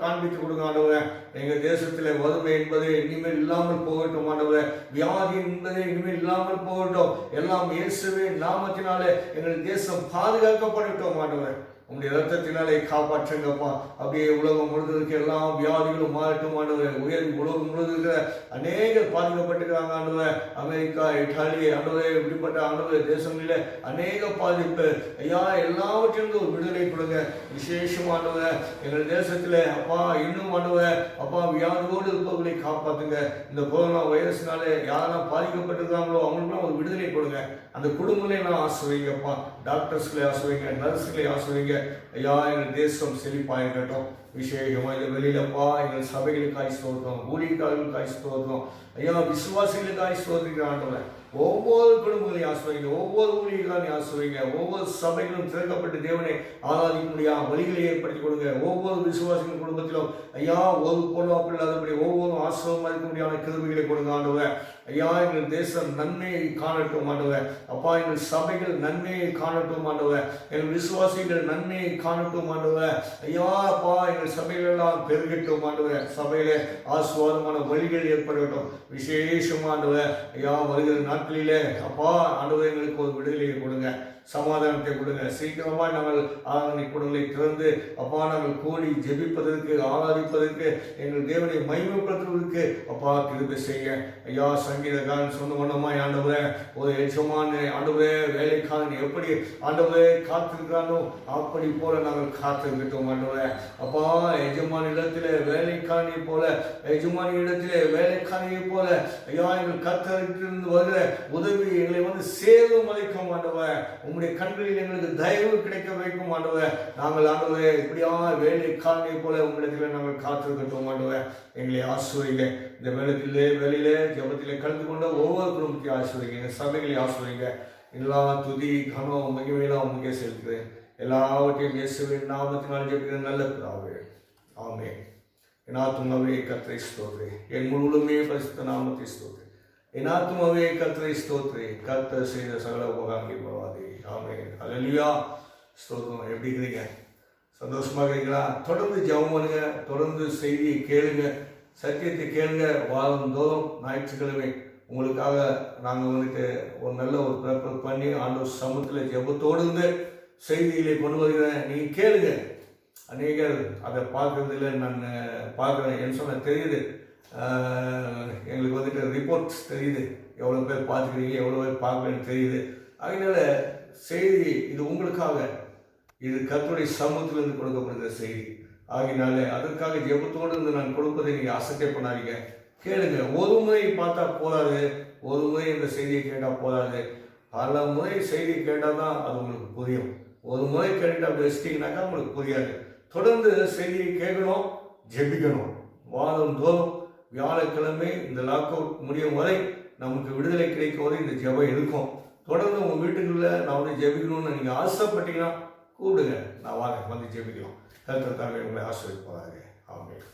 காண்பித்து கொடுங்க ஆண்டவரே. எங்க தேசத்தில் வறுமை என்பதை இனிமேல் இல்லாமல் போகட்டும் ஆண்டவரே. வியாதி என்பதை இனிமேல் இல்லாமல் போகட்டும். எல்லாம் இயேசுவின் நாமத்தினாலே எங்கள் தேசம் பாதுகாக்கப்படட்டும் ஆண்டவரே. உங்களுடைய ரத்தத்தினாலே காப்பாற்றுங்கப்பா. அப்படியே உலகம் முழுவதற்கு எல்லா வியாதிகளும் மாறட்டும் ஆண்டவரே. உலகம் முழுவதும் இருக்கிற அநேகர் பாதிக்கப்பட்டிருக்கிறாங்க ஆண்டவரே. அமெரிக்கா, இட்டாலி ஆண்டவரே இப்படிப்பட்ட ஆண்டவரே தேசங்களிலே அநேக பாதிப்பு ஐயா. எல்லாவற்றிலிருந்து ஒரு விடுதலை கொடுங்க. விசேஷமானவரே எங்கள் தேசத்திலே அப்பா இன்னும் ஆண்டவரே அப்பா வியாதியோடு இருப்பவர்களை காப்பாத்துங்க. இந்த கொரோனா வைரஸ்னாலே யாரெல்லாம் பாதிக்கப்பட்டிருக்காங்களோ அவங்களுக்குலாம் ஒரு விடுதலை கொடுங்க. அந்த குடும்பங்களை நான் ஆசிர்வதிங்கப்பா. டாக்டர்ஸ்களை ஆசிர்வதிங்க, நர்ஸ்களை ஆசிர்வதிங்க ஐயா. எங்கள் தேசம் செழிப்பாயிருக்கட்டும். விசேஷமா இந்த வெளியிலப்பா எங்கள் சபைகளுக்காய் ஸ்தோத்திரம், ஊழியக்காரர்களுக்காய் ஸ்தோத்திரம் ஐயா, விசுவாசிகளுக்காய் ஸ்தோத்திரிக்கிற ஆண்டவரே. ஒவ்வொரு குடும்பங்களையும் ஆசிர்வதிங்க, ஒவ்வொரு ஊழியர்களையும் ஆசிர்வதிங்க. ஒவ்வொரு சபைகளும் திறக்கப்பட்டு தேவனை ஆராதிக்க முடியாத வழிகளை ஏற்படுத்தி கொடுங்க. ஒவ்வொரு விசுவாசிகள் குடும்பத்திலும் ஐயா ஒரு பொருளாப்பு இல்லாதபடி ஒவ்வொரு ஆசிரமம் இருக்க முடியாத கிருபைகளை கொடுங்க ஆண்டவரே. ஐயா எங்கள் தேசம் நன்மையை காணட்டும் ஆண்டவரே. அப்பா எங்கள் சபைகள் நன்மையை காணட்டும் ஆண்டவரே. எங்கள் விசுவாசிகள் நன்மையை காணட்டும் ஆண்டவரே. ஐயா அப்பா எங்கள் சபைகள் எல்லாம் பெருகட்டும் ஆண்டவரே. சபையிலே ஆசீர்வாதமான வழிகள் ஏற்படட்டும். விசேஷமானவரே ஐயா வருகிற நாட்களிலே அப்பா ஆண்டவரே எங்களுக்கு ஒரு விடுதலையை கொடுங்க, சமாதானத்தை கொடுங்க. சீக்கிரமா நாங்கள் ஆராதனை கூடங்களை திறந்து அப்பா நாங்கள் கூடி ஜெபிப்பதற்கு ஆராதிப்பதற்கு எங்கள் தேவனை மகிமைப்படுத்துவதற்கு அப்பா கிருபை செய்ய ஐயா. சங்கீதக்காரன் சொன்ன வண்ணமாய் ஆண்டவரே ஒரு எஜமான ஆண்டவரே வேலைக்காரன் எப்படி ஆண்டவரே காத்திருக்கிறானோ அப்படி போல நாங்கள் காத்திருக்கட்டும் ஆண்டவரே. அப்பா எஜமான இடத்திலே வேலைக்காரனை போல, எஜமான இடத்திலே வேலைக்காரனை போல ஐயா எங்கள் கர்த்தரிடத்திலிருந்து வருகிற உதவி எங்களை வந்து சேரும் அளிக்கும் ஆண்டவரே. உங்களுடைய கண்களில் எங்களுக்கு தயவு கிடைக்க வைக்கும் ஆண்டவரே. நாங்கள் ஆண்டவரே இப்படியா வேலைக்காரனை போல உங்களிடத்தில் நாங்கள் காத்திருக்கட்டும் ஆண்டவரே. எங்களை ஆசிர்வதிங்க. இந்த வேலையிலே ஜபத்திலே கலந்து கொண்ட ஒவ்வொரு குடும்பத்தையும் ஆசிர்வதிங்க, சபைகளை ஆசிர்வதிங்க. எல்லா துதி கனம் மகிமையெல்லாம் உங்களுக்கே செலுத்துகிறேன். எல்லாவற்றையும் இயேசுவின் நாமத்தினால் ஜெபிக்கிறேன் நல்ல பிதாவே, ஆமென். என் ஆத்துமாவே கர்த்தரை ஸ்தோத்திரி, என் முழுவதுமே பரிசுத்த நாமத்தை ஸ்தோத்திரி. என் ஆத்துமாவே கர்த்தரை ஸ்தோத்திரி, கர்த்தர் செய்த சகல உபகாரங்களை மறவாதே. ஆமென். அல்லேலூயா. ஸ்தோத்திரம். எப்படி இருக்கிறீங்க? சந்தோஷமாக இருக்கிறீங்களா? தொடர்ந்து ஜெபம் பண்ணுங்க, தொடர்ந்து செய்தியை கேளுங்க, சத்தியத்தை கேளுங்க. வாரந்தோறும் ஞாயிற்றுக்கிழமை உங்களுக்காக நாங்கள் ஒரு நல்ல ஒரு ப்ரிப்பேர் பண்ணி ஆண்டவர் சமூகத்தில் ஜெபத்தோடு இருந்து செய்தியிலே கொண்டு வருகிறேன். நீங்கள் கேளுங்க. அநேகர் அதை பார்க்குறதில்ல, நான் பார்க்குறேன். என்ன சொன்ன தெரியுது, எங்களுக்கு ரிப்போர்ட்ஸ் தெரியுது, எவ்வளோ பேர் பார்த்துக்கிறீங்க, எவ்வளோ பேர் பார்க்கலன்னு தெரியுது. அதனால செய்தி இது உங்களுக்காக, இது கர்த்தருடைய சமூகத்திலிருந்து கொடுக்கப்படுகிற செய்தி. ஆகினால அதற்காக ஜெபத்தோடு இருந்து நான் கொடுப்பதை நீங்கள் அசட்டை பண்ணாதீங்க. கேளுங்க. ஒரு முறை பார்த்தா போதாது, ஒரு முறை இந்த செய்தியை கேட்டால் போதாது, பல முறை செய்தி கேட்டால் தான் அது உங்களுக்கு புரியும். ஒரு முறை கேட்டுட்டு அப்படி வச்சிட்டிங்கனாக்கா உங்களுக்கு புரியாது. தொடர்ந்து செய்தியை கேட்கணும், ஜெபிக்கணும். வாரந்தோறும் வியாழக்கிழமை இந்த லாக் அவுட் முடியும் வரை, நமக்கு விடுதலை கிடைக்கும் வரை இந்த ஜெபம் இருக்கும். தொடர்ந்து உங்கள் வீட்டுக்குள்ள நான் ஜெபிக்கணும்னு நீங்கள் ஆசைப்பட்டீங்கன்னா கூப்பிடுங்க, நான் வாங்க வந்து ஜெபிக்கலாம். கர்த்தர் தாமே உங்களை ஆசீர்வதிப்பாராக. ஆமென்.